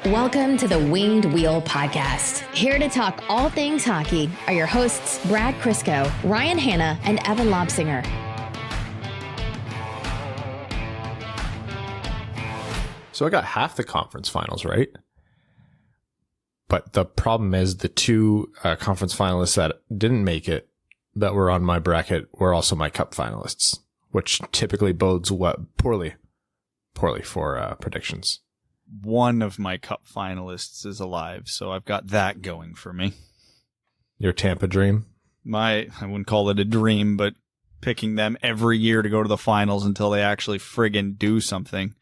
Welcome to the Winged Wheel Podcast. Here to talk all things hockey are your hosts, Brad Crisco, Ryan Hanna, and Evan Lobsinger. So I got half the conference finals right. But the problem is the two conference finalists that didn't make it, that were on my bracket, were also my cup finalists, which typically bodes poorly for predictions. One of my cup finalists is alive, so I've got that going for me. Your Tampa dream? I wouldn't call it a dream, but picking them every year to go to the finals until they actually friggin' do something.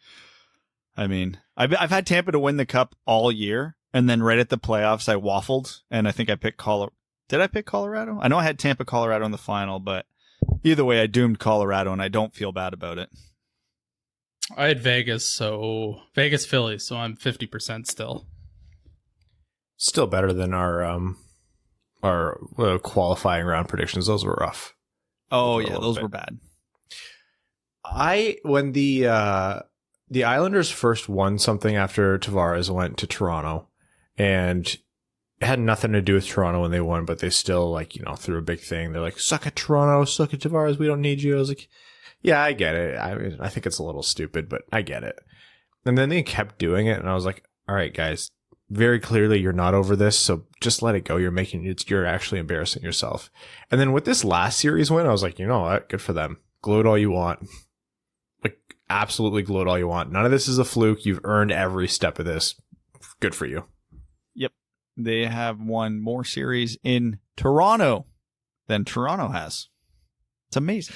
I mean, I've had Tampa to win the cup all year, and then right at the playoffs I waffled, and I think I picked Colorado. Did I pick Colorado? I know I had Tampa, Colorado in the final, but either way I doomed Colorado, and I don't feel bad about it. I had Vegas, Philly, so I'm 50% still. Still better than our qualifying round predictions. Those were rough. Oh yeah, those were bad. When the Islanders first won something after Tavares went to Toronto, and it had nothing to do with Toronto when they won, but they still threw a big thing. They're like, "Suck at Toronto, suck at Tavares, we don't need you." I was like, yeah, I get it. I mean, I think it's a little stupid, but I get it. And then they kept doing it, and I was like, all right, guys, very clearly you're not over this, so just let it go. You're actually embarrassing yourself. And then with this last series win, I was like, you know what? Good for them. Gloat all you want. Like, absolutely gloat all you want. None of this is a fluke. You've earned every step of this. Good for you. Yep. They have won more series in Toronto than Toronto has. It's amazing.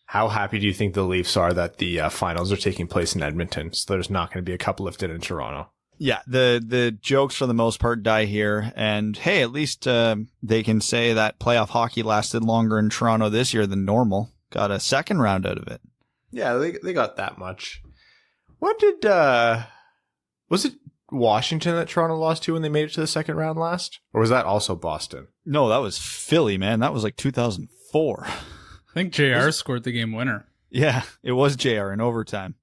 How happy do you think the Leafs are that the finals are taking place in Edmonton, so there's not going to be a cup lifted in Toronto? Yeah, the jokes for the most part die here, and hey, at least they can say that playoff hockey lasted longer in Toronto this year than normal. Got a second round out of it. Yeah, they got that much. What did was it Washington that Toronto lost to when they made it to the second round last, or was that also Boston? No, that was Philly, man. That was like 2004. I think JR scored the game winner. Yeah, it was JR in overtime.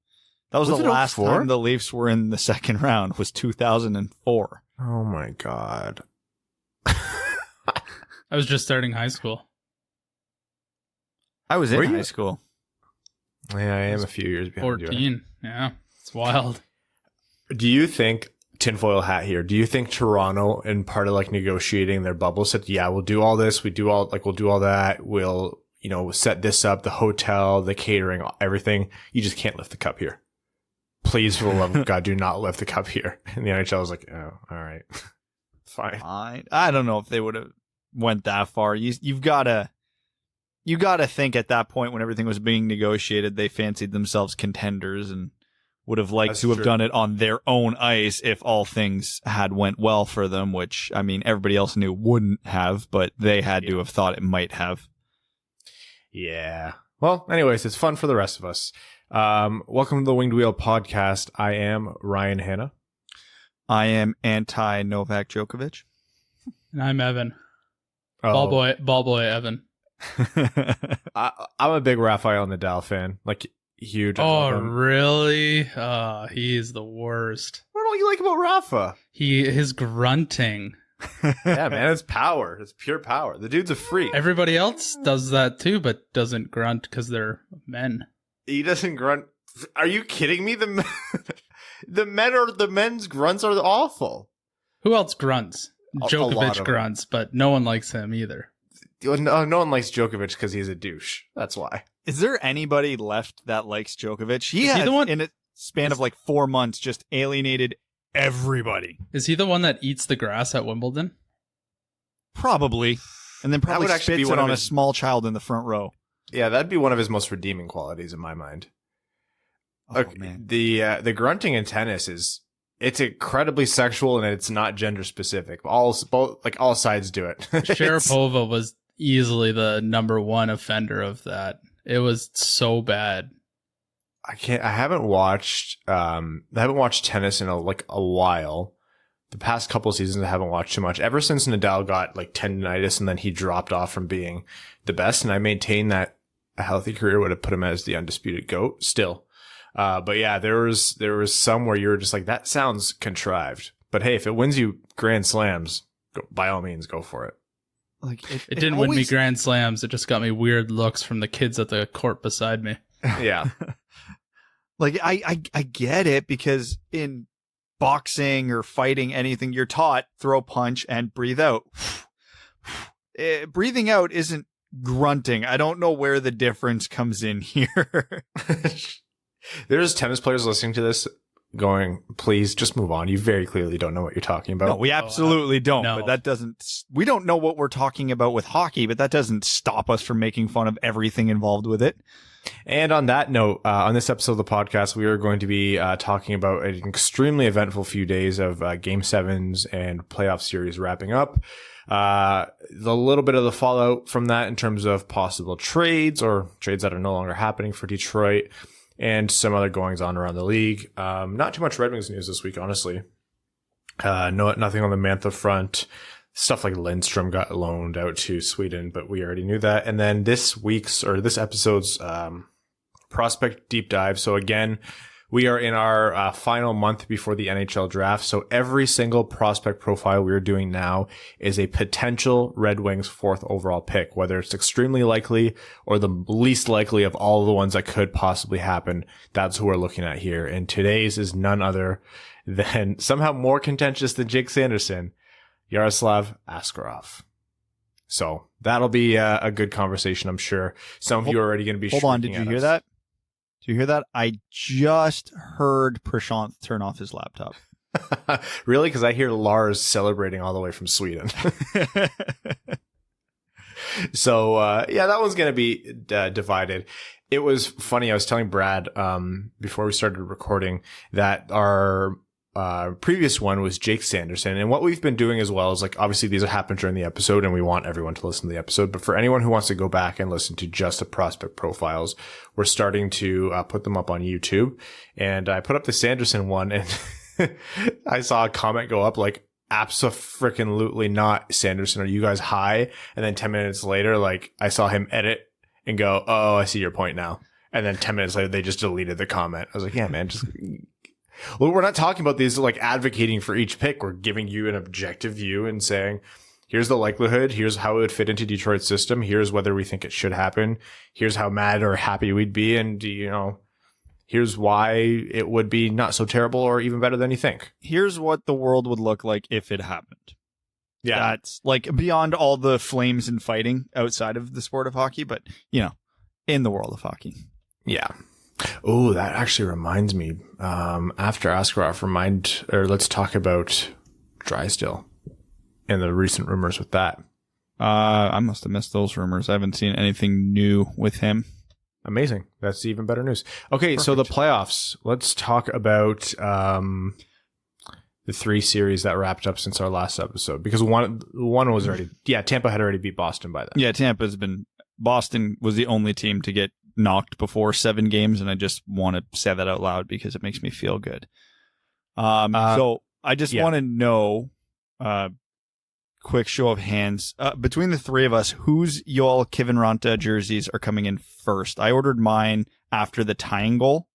That was the last time the Leafs were in the second round, was 2004. Oh my God. I was just starting high school. I was in high school. Yeah, I am a few years behind 14. Yeah, it's wild. Do you think, tinfoil hat here, do you think Toronto, in part of negotiating their bubble, said, yeah, we'll do all this, we'll do all that, we'll set this up, the hotel, the catering, everything. You just can't lift the cup here. Please, for the love of God, do not lift the cup here. And the NHL was like, oh, all right. Fine. I don't know if they would have went that far. You've got to think at that point when everything was being negotiated, they fancied themselves contenders and would have liked to have done it on their own ice if all things had went well for them, which, I mean, everybody else knew wouldn't have, but they had to have thought it might have. Yeah. Well, anyways, it's fun for the rest of us. Welcome to the Winged Wheel Podcast. I am Ryan Hanna. I am anti-Novak Djokovic. And I'm Evan. Ball boy Evan. I'm a big Rafael Nadal fan. Huge. Oh, really? He's the worst. What don't you like about Rafa? His grunting. Yeah, man, it's power. It's pure power. The dude's a freak. Everybody else does that too, but doesn't grunt because they're men. He doesn't grunt. Are you kidding me? The men's grunts are awful. Who else grunts? Djokovic grunts, but no one likes him either. No one likes Djokovic because he's a douche. That's why. Is there anybody left that likes Djokovic? He has, in a span of 4 months, just alienated everybody. Is he the one that eats the grass at Wimbledon? Probably. And then probably spits it on a small child in the front row. Yeah, that'd be one of his most redeeming qualities in my mind. Oh, man. The grunting in tennis it's incredibly sexual and it's not gender specific. All sides do it. Sharapova was easily the number one offender of that. It was so bad. I haven't watched tennis in a while. The past couple of seasons I haven't watched too much. Ever since Nadal got tendinitis and then he dropped off from being the best, and I maintain that a healthy career would have put him as the undisputed GOAT still. But yeah, there was some where you were just like, that sounds contrived. But hey, if it wins you grand slams, by all means, go for it. Like it didn't win me grand slams. It just got me weird looks from the kids at the court beside me. Yeah. Like I get it, because in boxing or fighting, anything, you're taught throw, punch, and breathe out. Breathing out isn't grunting. I don't know where the difference comes in here. There's tennis players listening to this going, please just move on. You very clearly don't know what you're talking about. No, we absolutely don't. No. But that doesn't, we don't know what we're talking about with hockey, but that doesn't stop us from making fun of everything involved with it. And on that note, on this episode of the podcast, we are going to be talking about an extremely eventful few days of Game 7s and playoff series wrapping up. The little bit of the fallout from that in terms of possible trades or trades that are no longer happening for Detroit, and some other goings on around the league. Not too much Red Wings news this week, honestly. Nothing on the Mantha front. Stuff like Lindstrom got loaned out to Sweden, but we already knew that. And then this episode's prospect deep dive. So again, we are in our final month before the NHL draft. So every single prospect profile we're doing now is a potential Red Wings 4th overall pick, whether it's extremely likely or the least likely of all the ones that could possibly happen. That's who we're looking at here. And today's is none other than, somehow more contentious than Jake Sanderson, Yaroslav Askarov. So that'll be a good conversation, I'm sure. Some of you are already going to be. Hold on, did you hear that? Did you hear that? I just heard Prashant turn off his laptop. Really? Because I hear Lars celebrating all the way from Sweden. So yeah, that one's going to be divided. It was funny. I was telling Brad before we started recording that our previous one was Jake Sanderson. And what we've been doing as well is, like, obviously these happened during the episode and we want everyone to listen to the episode. But for anyone who wants to go back and listen to just the prospect profiles, we're starting to put them up on YouTube. And I put up the Sanderson one and I saw a comment go up like, abso-freaking-lutely not, Sanderson. Are you guys high? And then 10 minutes later, like, I saw him edit and go, oh, I see your point now. And then 10 minutes later, they just deleted the comment. I was like, yeah, man, just... Well, we're not talking about these like advocating for each pick. We're giving you an objective view and saying, here's the likelihood. Here's how it would fit into Detroit's system. Here's whether we think it should happen. Here's how mad or happy we'd be. And, you know, here's why it would be not so terrible or even better than you think. Here's what the world would look like if it happened. Yeah. That's like beyond all the flames and fighting outside of the sport of hockey, but, you know, in the world of hockey. Yeah. Oh, that actually reminds me. After Askarov, let's talk about Drysdale and the recent rumors with that. I must have missed those rumors. I haven't seen anything new with him. Amazing. That's even better news. Okay, Perfect. So the playoffs. Let's talk about the 3 series that wrapped up since our last episode, because one was already, Tampa had already beat Boston by then. Yeah, Boston was the only team to get knocked before 7 games, and I just want to say that out loud because it makes me feel good. So I just want to know, quick show of hands, between the 3 of us, whose Joel Kiviranta jerseys are coming in first? I ordered mine after the tying goal.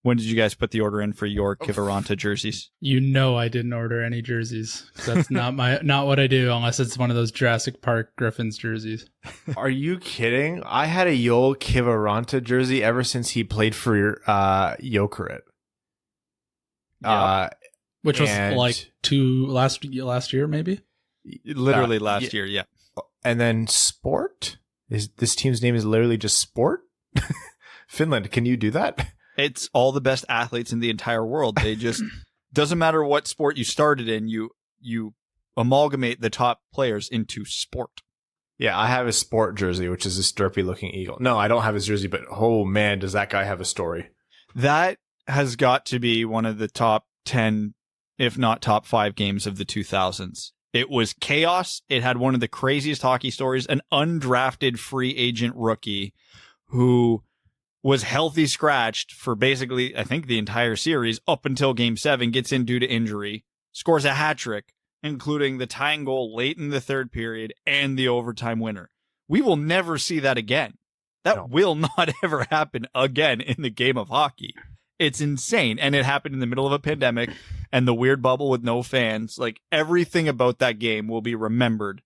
When did you guys put the order in for your Kiviranta jerseys? You know I didn't order any jerseys. That's not what I do unless it's one of those Jurassic Park Griffins jerseys. Are you kidding? I had a Joel Kiviranta jersey ever since he played for Jokerit. Yeah. Which was like last year, maybe? Literally last year, yeah. And then Sport? This team's name is literally just Sport? Finland, can you do that? It's all the best athletes in the entire world. They just doesn't matter what sport you started in, you amalgamate the top players into sport. Yeah, I have a Sport jersey, which is this derpy looking eagle. No, I don't have his jersey, but oh man, does that guy have a story. That has got to be one of the top 10, if not top 5 games of the 2000s. It was chaos. It had one of the craziest hockey stories, an undrafted free agent rookie who was healthy scratched for basically, I think, the entire series up until Game 7, gets in due to injury, scores a hat trick, including the tying goal late in the 3rd period and the overtime winner. We will never see that again. That will not ever happen again in the game of hockey. It's insane. And it happened in the middle of a pandemic and the weird bubble with no fans. Like, everything about that game will be remembered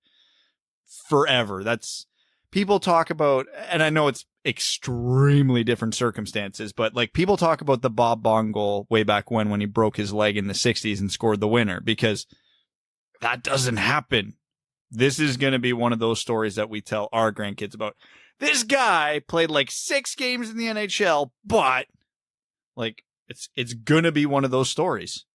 forever. That's, people talk about, and I know it's extremely different circumstances, but like, people talk about the Bob Bond goal way back when he broke his leg in the 60s and scored the winner, because that doesn't happen. This is going to be one of those stories that we tell our grandkids about. This guy played like 6 games in the NHL, but like, it's going to be one of those stories.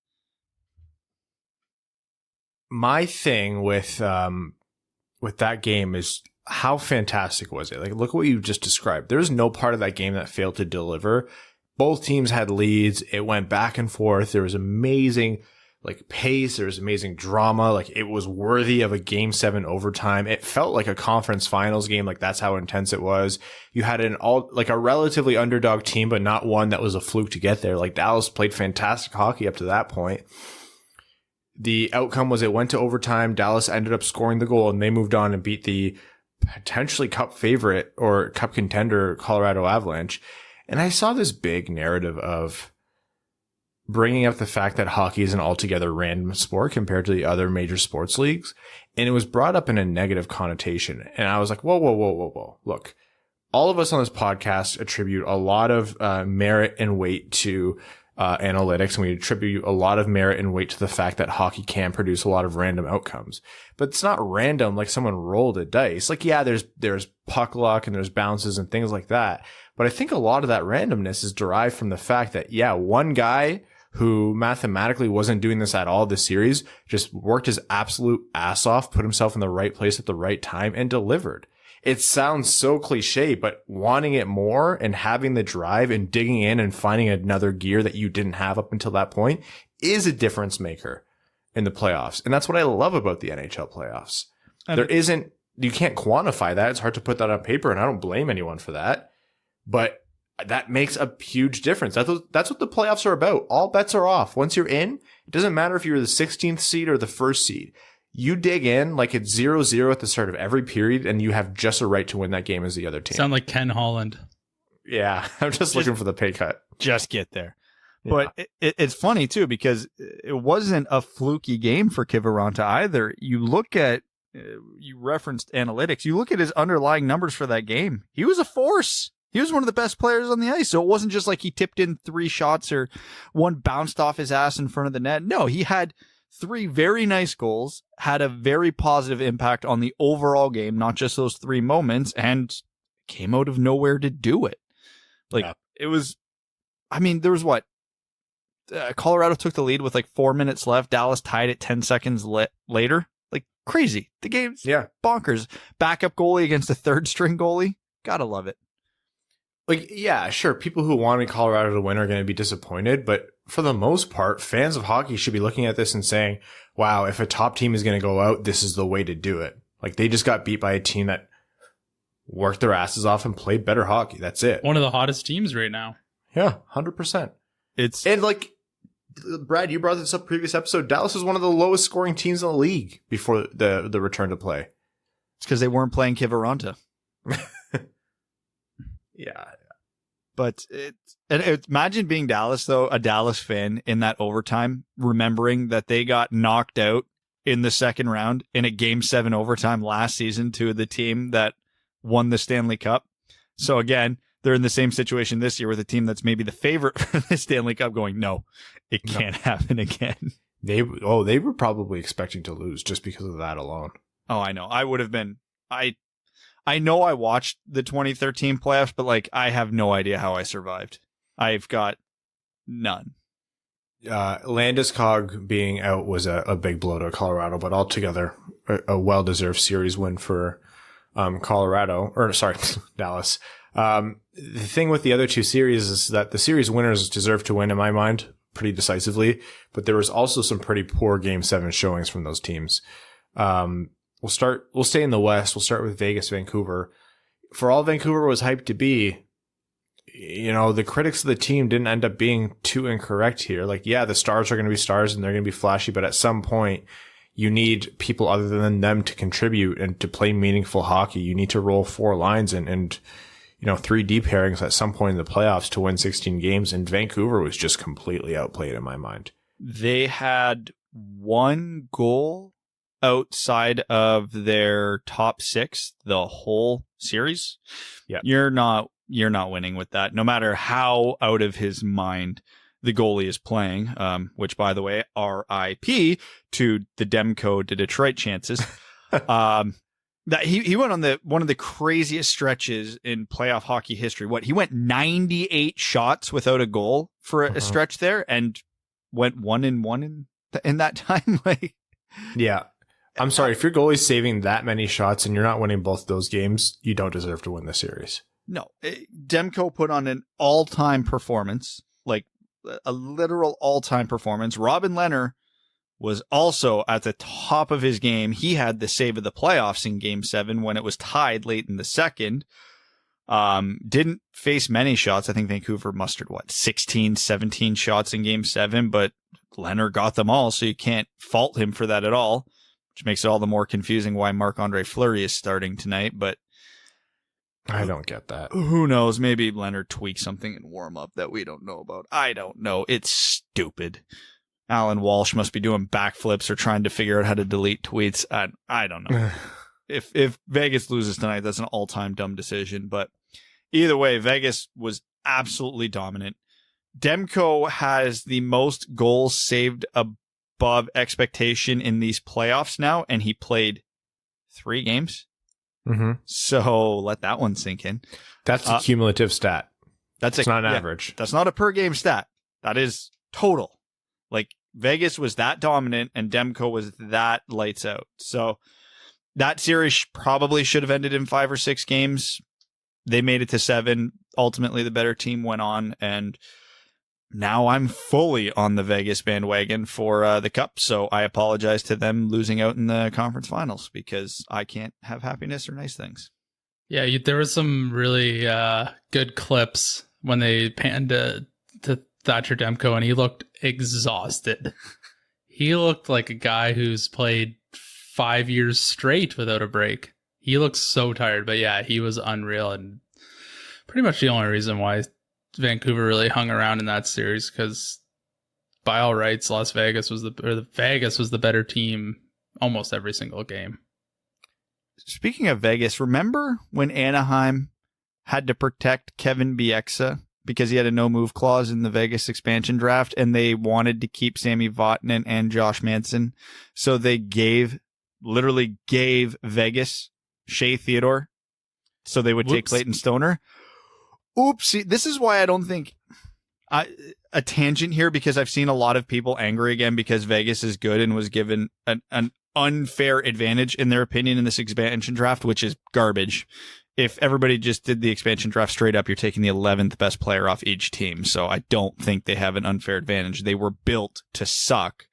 My thing with that game is, how fantastic was it? Like, look what you just described. There's no part of that game that failed to deliver. Both teams had leads. It went back and forth. There was amazing like pace. There was amazing drama. Like, it was worthy of a game 7 overtime. It felt like a conference finals game. Like, that's how intense it was. You had a relatively underdog team, but not one that was a fluke to get there. Like, Dallas played fantastic hockey up to that point. The outcome was it went to overtime. Dallas ended up scoring the goal, and they moved on and beat the potentially cup favorite or cup contender Colorado Avalanche. And I saw this big narrative of bringing up the fact that hockey is an altogether random sport compared to the other major sports leagues. And it was brought up in a negative connotation. And I was like, whoa. Look, all of us on this podcast attribute a lot of merit and weight to analytics, and we attribute a lot of merit and weight to the fact that hockey can produce a lot of random outcomes. But it's not random like someone rolled a dice. Like, yeah, there's puck luck and there's bounces and things like that. But I think a lot of that randomness is derived from the fact that, yeah, one guy who mathematically wasn't doing this at all this series just worked his absolute ass off, put himself in the right place at the right time, and delivered. It sounds so cliche, but wanting it more and having the drive and digging in and finding another gear that you didn't have up until that point is a difference maker in the playoffs. And that's what I love about the NHL playoffs. You can't quantify that. It's hard to put that on paper, and I don't blame anyone for that. But that makes a huge difference. That's what the playoffs are about. All bets are off. Once you're in, it doesn't matter if you're the 16th seed or the first seed. You dig in like it's 0-0 at the start of every period, and you have just a right to win that game as the other team. Sound like Ken Holland. Yeah, I'm just looking for the pay cut. Just get there. Yeah. But it's funny, too, because it wasn't a fluky game for Kiviranta either. You referenced analytics. You look at his underlying numbers for that game. He was a force. He was one of the best players on the ice. So it wasn't just like he tipped in 3 shots or one bounced off his ass in front of the net. No, he had 3 very nice goals, had a very positive impact on the overall game, not just those 3 moments, and came out of nowhere to do it. Like, It was, I mean, there was what? Colorado took the lead with like 4 minutes left. Dallas tied it 10 seconds later. Like, crazy. The game's bonkers. Backup goalie against a third string goalie. Gotta love it. Like, yeah, sure, people who wanted Colorado to win are going to be disappointed, but for the most part, fans of hockey should be looking at this and saying, wow, if a top team is going to go out, this is the way to do it. Like, they just got beat by a team that worked their asses off and played better hockey. That's it. One of the hottest teams right now. Yeah, 100%. And like, Brad, you brought this up previous episode. Dallas is one of the lowest scoring teams in the league before the return to play. It's because they weren't playing Kiviranta. Yeah. But imagine being Dallas, though, a Dallas fan in that overtime, remembering that they got knocked out in the second round in a game 7 overtime last season to the team that won the Stanley Cup. So again, they're in the same situation this year with a team that's maybe the favorite for the Stanley Cup going, no, it can't happen again. They were probably expecting to lose just because of that alone. Oh, I know. I would have been. I know I watched the 2013 playoffs, but like, I have no idea how I survived. I've got none. Landeskog being out was a big blow to Colorado, but altogether a well-deserved series win for Dallas. The thing with the other 2 series is that the series winners deserve to win, in my mind, pretty decisively, but there was also some pretty poor game 7 showings from those teams. We'll stay in the West. We'll start with Vegas, Vancouver. For all Vancouver was hyped to be, the critics of the team didn't end up being too incorrect here. Like, yeah, the stars are going to be stars and they're going to be flashy, but at some point you need people other than them to contribute and to play meaningful hockey. You need to roll 4 lines and 3 deep pairings at some point in the playoffs to win 16 games, and Vancouver was just completely outplayed in my mind. They had 1 goal outside of their top 6 the whole series. Yeah. You're not winning with that, no matter how out of his mind the goalie is playing, which, by the way, RIP to the Demko to Detroit chances. That he went on one of the craziest stretches in playoff hockey history. He went 98 shots without a goal for a stretch there, and went 1-1 in that time. Yeah. I'm sorry, if your goalie's saving that many shots and you're not winning both those games, you don't deserve to win the series. No, Demko put on an all-time performance, a literal all-time performance. Robin Lehner was also at the top of his game. He had the save of the playoffs in Game 7 when it was tied late in the second. Didn't face many shots. I think Vancouver mustered, 16, 17 shots in Game 7, but Lehner got them all, so you can't fault him for that at all, which makes it all the more confusing why Marc-Andre Fleury is starting tonight, but I don't get that. Who knows? Maybe Leonard tweaked something in warm-up that we don't know about. I don't know. It's stupid. Alan Walsh must be doing backflips or trying to figure out how to delete tweets. I don't know. If Vegas loses tonight, that's an all-time dumb decision. But either way, Vegas was absolutely dominant. Demko has the most goals saved above expectation in these playoffs now, and he played 3 games. Mm-hmm. So let that one sink in. That's a cumulative stat. It's not an average. That's not a per game stat. That is total. Vegas was that dominant and Demko was that lights out. So that series probably should have ended in 5 or 6 games. They made it to 7. Ultimately, the better team went on, and now I'm fully on the Vegas bandwagon for the Cup. So I apologize to them losing out in the conference finals because I can't have happiness or nice things. Yeah, there was some really good clips when they panned to Thatcher Demko, and he looked exhausted. He looked like a guy who's played 5 years straight without a break. He looks so tired, but yeah, he was unreal, and pretty much the only reason why Vancouver really hung around in that series, because by all rights, Vegas was the better team almost every single game. Speaking of Vegas, remember when Anaheim had to protect Kevin Bieksa because he had a no-move clause in the Vegas expansion draft, and they wanted to keep Sami Vatanen and Josh Manson, so they literally gave Vegas Shea Theodore so they would take Clayton Stoner? Oopsie. This is why I don't think a tangent here, because I've seen a lot of people angry again because Vegas is good and was given an unfair advantage in their opinion in this expansion draft, which is garbage. If everybody just did the expansion draft straight up, you're taking the 11th best player off each team. So I don't think they have an unfair advantage. They were built to suck,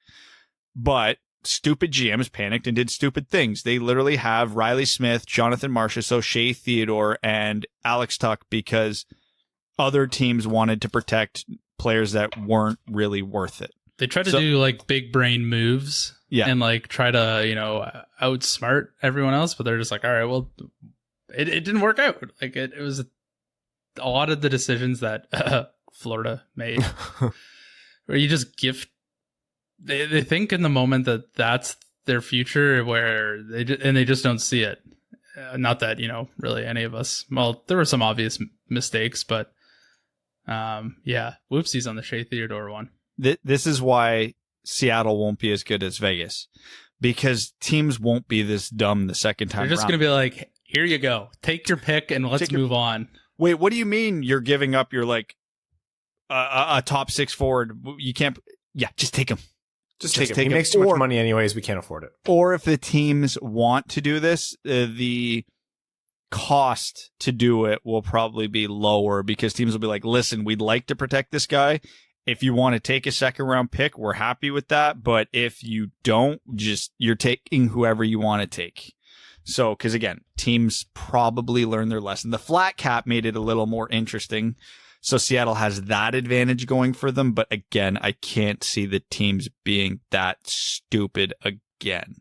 but stupid GMs panicked and did stupid things. They literally have Riley Smith, Jonathan Marchessault, Shea Theodore, and Alex Tuch because other teams wanted to protect players that weren't really worth it. They tried to do big brain moves, and try to outsmart everyone else, but they're just like, all right, well, it didn't work out. It was a lot of the decisions that Florida made, where you just gift. They think in the moment that that's their future, where they just don't see it. Not that really any of us. Well, there were some obvious mistakes, but whoopsies on the Shea Theodore one. This is why Seattle won't be as good as Vegas, because teams won't be this dumb the second time. They're just going to be like, here you go, take your pick and let's move on. Wait, what do you mean you're giving up your a top 6 forward? You can't. Yeah, just take him. Just take him. He makes too much money anyways. We can't afford it. Or if the teams want to do this, the cost to do it will probably be lower because teams will be like, listen, we'd like to protect this guy. If you want to take a 2nd round pick, we're happy with that. But if you don't, you're taking whoever you want to take. So, because again, teams probably learned their lesson. The flat cap made it a little more interesting. So Seattle has that advantage going for them. But again, I can't see the teams being that stupid again.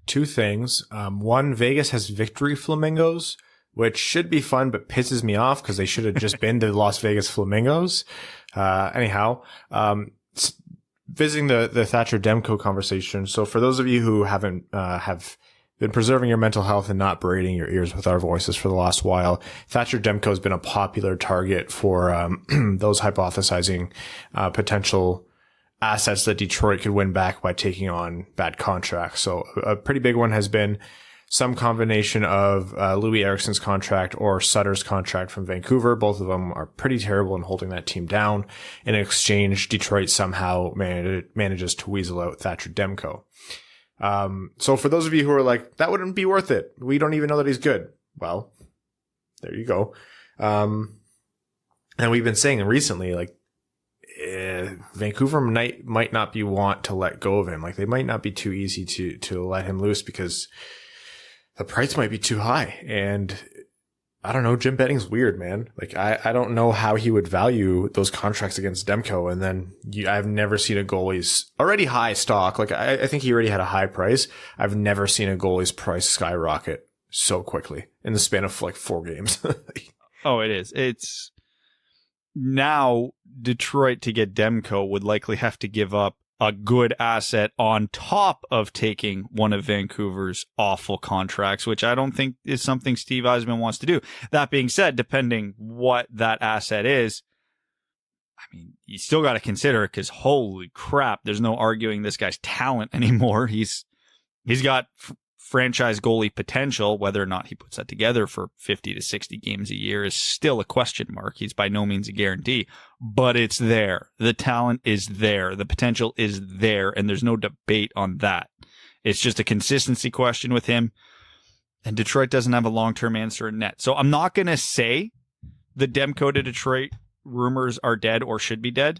2 things. One, Vegas has victory flamingos, which should be fun, but pisses me off because they should have just been to the Las Vegas Flamingos. Anyhow, visiting the Thatcher Demko conversation. So for those of you who have been preserving your mental health and not berating your ears with our voices for the last while, Thatcher Demko has been a popular target for those hypothesizing potential assets that Detroit could win back by taking on bad contracts. So a pretty big one has been some combination of Louis Eriksson's contract or Sutter's contract from Vancouver. Both of them are pretty terrible in holding that team down. In exchange, Detroit somehow manages to weasel out Thatcher Demko. So for those of you who are like, that wouldn't be worth it, we don't even know that he's good. Well, there you go. And we've been saying recently, like, Vancouver might not be want to let go of him. Like, they might not be too easy to let him loose because the price might be too high. And I don't know, Jim Benning's weird, man. Like, I don't know how he would value those contracts against Demko. And then I've never seen a goalie's already high stock. Like, I think he already had a high price. I've never seen a goalie's price skyrocket so quickly in the span of like 4 games. Oh, it is. It's now Detroit to get Demko would likely have to give up a good asset on top of taking one of Vancouver's awful contracts, which I don't think is something Steve Yzerman wants to do. That being said, depending what that asset is, I mean, you still got to consider it because holy crap, there's no arguing this guy's talent anymore. He's got franchise goalie potential. Whether or not he puts that together for 50 to 60 games a year is still a question mark. He's by no means a guarantee, but it's there. The talent is there. The potential is there, and there's no debate on that. It's just a consistency question with him, and Detroit doesn't have a long-term answer in net. So I'm not going to say the Demko to Detroit rumors are dead or should be dead,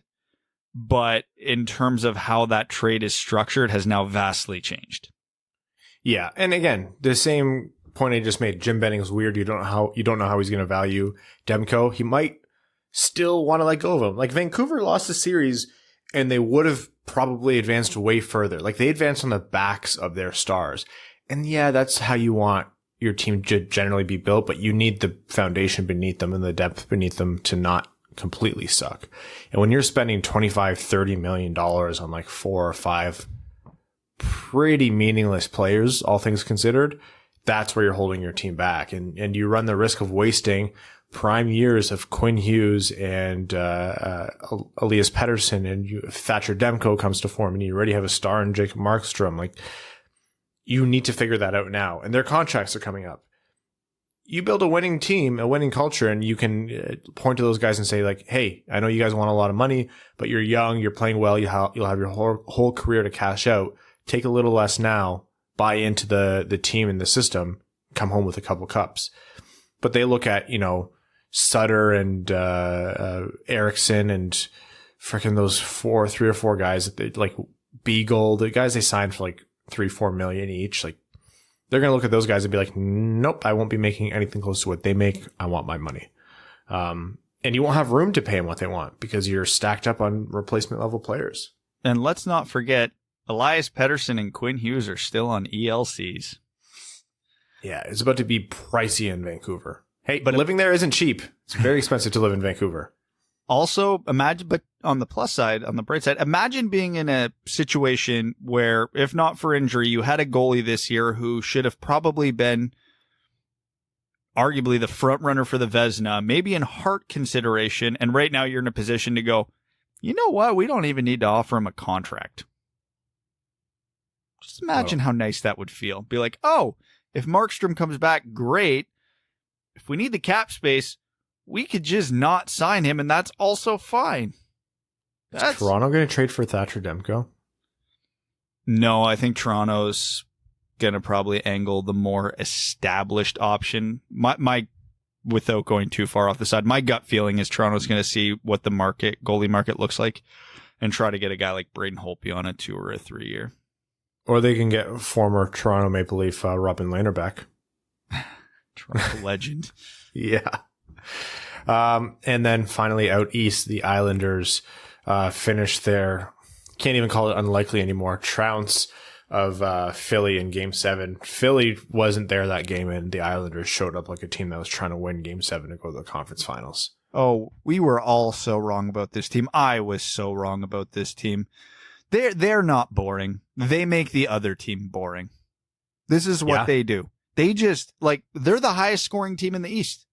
but in terms of how that trade is structured has now vastly changed. Yeah, and again, the same point I just made. Jim Benning's weird. You don't know how he's going to value Demko. He might still want to let go of him. Like, Vancouver lost the series, and they would have probably advanced way further. Like, they advanced on the backs of their stars, and yeah, that's how you want your team to generally be built. But you need the foundation beneath them and the depth beneath them to not completely suck. And when you're spending $25-30 million on like 4 or 5 pretty meaningless players, all things considered, that's where you're holding your team back. And you run the risk of wasting prime years of Quinn Hughes and Elias Pettersson, and if Thatcher Demko comes to form and you already have a star in Jacob Markstrom. Like, you need to figure that out now. And their contracts are coming up. You build a winning team, a winning culture, and you can point to those guys and say, like, hey, I know you guys want a lot of money, but you're young, you're playing well, you'll have your whole career to cash out. Take a little less now, buy into the team and the system, come home with a couple cups. But they look at, Sutter and Eriksson and freaking those 3 or 4 guys that they, like Beagle, the guys they signed for like $3-4 million each. Like, they're going to look at those guys and be like, nope, I won't be making anything close to what they make. I want my money. And you won't have room to pay them what they want because you're stacked up on replacement level players. And let's not forget, Elias Pettersson and Quinn Hughes are still on ELCs. Yeah, it's about to be pricey in Vancouver. Hey, but living there isn't cheap. It's very expensive to live in Vancouver. Also, imagine, but on the plus side, on the bright side, imagine being in a situation where, if not for injury, you had a goalie this year who should have probably been arguably the front runner for the Vezina, maybe in Hart consideration, and right now you're in a position to go, you know what, we don't even need to offer him a contract. Just imagine how nice that would feel. Be like, oh, if Markstrom comes back, great. If we need the cap space, we could just not sign him, and that's also fine. Is Toronto going to trade for Thatcher Demko? No, I think Toronto's going to probably angle the more established option. My without going too far off the side, my gut feeling is Toronto's going to see what the goalie market looks like and try to get a guy like Braden Holtby on a 2 or a 3 year. Or they can get former Toronto Maple Leaf Robin Lehner back. Toronto legend. Yeah. And then finally out east, the Islanders finished their, can't even call it unlikely anymore, trounce Philly in Game 7. Philly wasn't there that game, and the Islanders showed up like a team that was trying to win Game 7 to go to the conference finals. Oh, we were all so wrong about this team. I was so wrong about this team. They're not boring. They make the other team boring. This is what they do. They just, they're the highest scoring team in the East.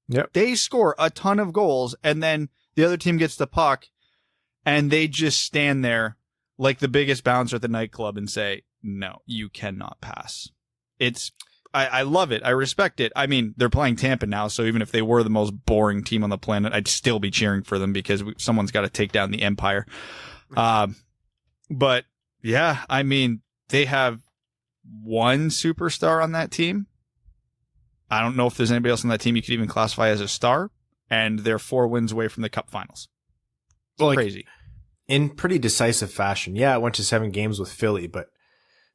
Yep. They score a ton of goals, and then the other team gets the puck, and they just stand there like the biggest bouncer at the nightclub and say, no, you cannot pass. I love it. I respect it. I mean, they're playing Tampa now, so even if they were the most boring team on the planet, I'd still be cheering for them because someone's got to take down the Empire. But yeah, I mean, they have one superstar on that team. I don't know if there's anybody else on that team you could even classify as a star, and they're 4 wins away from the Cup Finals. It's crazy. In pretty decisive fashion. Yeah, it went to 7 games with Philly, but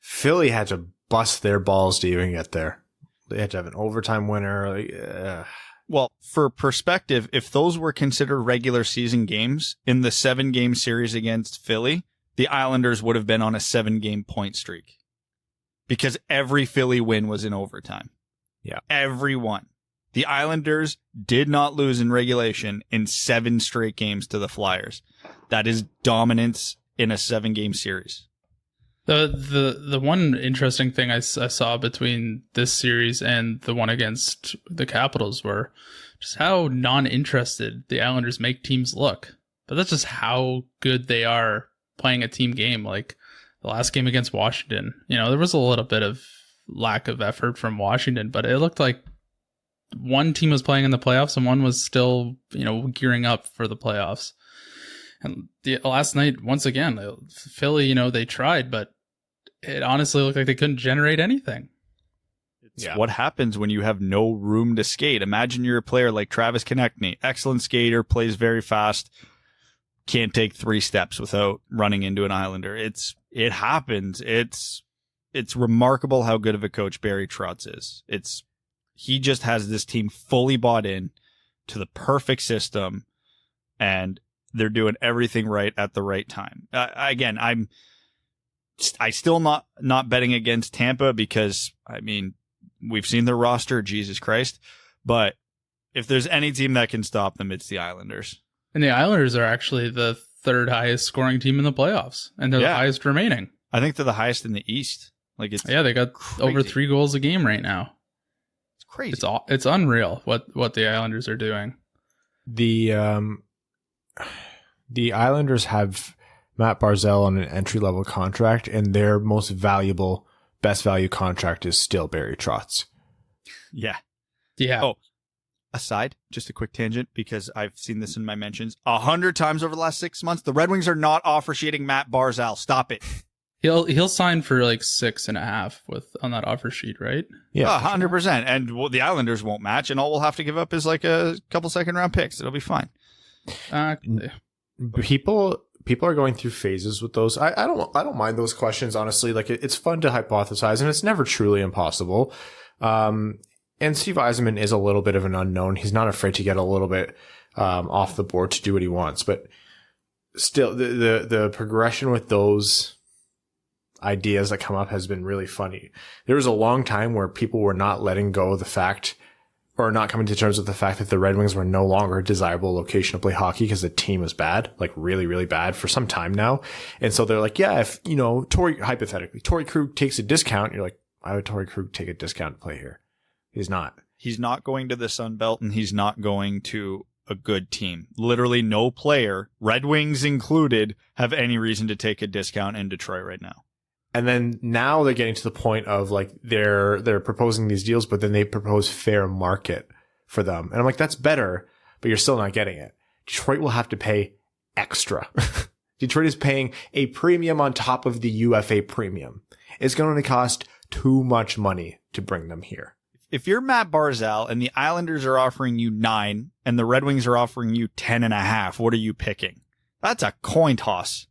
Philly had to bust their balls to even get there. They had to have an overtime winner. Well, for perspective, if those were considered regular season games in the 7-game series against Philly, the Islanders would have been on a 7-game point streak because every Philly win was in overtime. Yeah. Every one. The Islanders did not lose in regulation in 7 straight games to the Flyers. That is dominance in a 7-game series. The one interesting thing I saw between this series and the one against the Capitals were just how non-interested the Islanders make teams look. But that's just how good they are playing a team game. Like the last game against Washington, there was a little bit of lack of effort from Washington, but it looked like one team was playing in the playoffs and one was still, gearing up for the playoffs. And last night, once again, Philly, they tried, but it honestly looked like they couldn't generate anything. It's what happens when you have no room to skate. Imagine you're a player like Travis Konechny, excellent skater, plays very fast, can't take 3 steps without running into an Islander. It happens. It's remarkable how good of a coach Barry Trotz is. He just has this team fully bought in to the perfect system, and they're doing everything right at the right time. Again, I still not betting against Tampa because, I mean, we've seen their roster, Jesus Christ. But if there's any team that can stop them, it's the Islanders. And the Islanders are actually the 3rd highest scoring team in the playoffs, and they're the highest remaining. I think they're the highest in the East. They got crazy. Over 3 goals a game right now. It's crazy. It's unreal what the Islanders are doing. The Islanders have Matt Barzal on an entry-level contract, and their most valuable, best value contract is still Barry Trotz. Yeah. Oh, aside, just a quick tangent, because I've seen this in my mentions 100 times over the last 6 months. The Red Wings are not offer sheeting Matt Barzal. Stop it. He'll sign for 6.5 on that offer sheet, right? Yeah, 100%. And the Islanders won't match, and all we'll have to give up is a couple 2nd-round picks. It'll be fine. People are going through phases with those. I don't mind those questions, honestly. It's fun to hypothesize, and it's never truly impossible. And Steve Yzerman is a little bit of an unknown. He's not afraid to get a little bit off the board to do what he wants, but still, the progression with those ideas that come up has been really funny. There was a long time where people were not letting go of the fact, or not coming to terms with the fact, that the Red Wings were no longer a desirable location to play hockey because the team was bad, really, really bad for some time now. And so they're like, yeah, if, hypothetically, Torrey Krug takes a discount, you're like, why would Torrey Krug take a discount to play here? He's not. He's not going to the Sun Belt, and he's not going to a good team. Literally no player, Red Wings included, have any reason to take a discount in Detroit right now. And then now they're getting to the point of they're proposing these deals, but then they propose fair market for them. And I'm like, that's better, but you're still not getting it. Detroit will have to pay extra. Detroit is paying a premium on top of the UFA premium. It's going to cost too much money to bring them here. If you're Matt Barzal and the Islanders are offering you 9 and the Red Wings are offering you 10.5, what are you picking? That's a coin toss.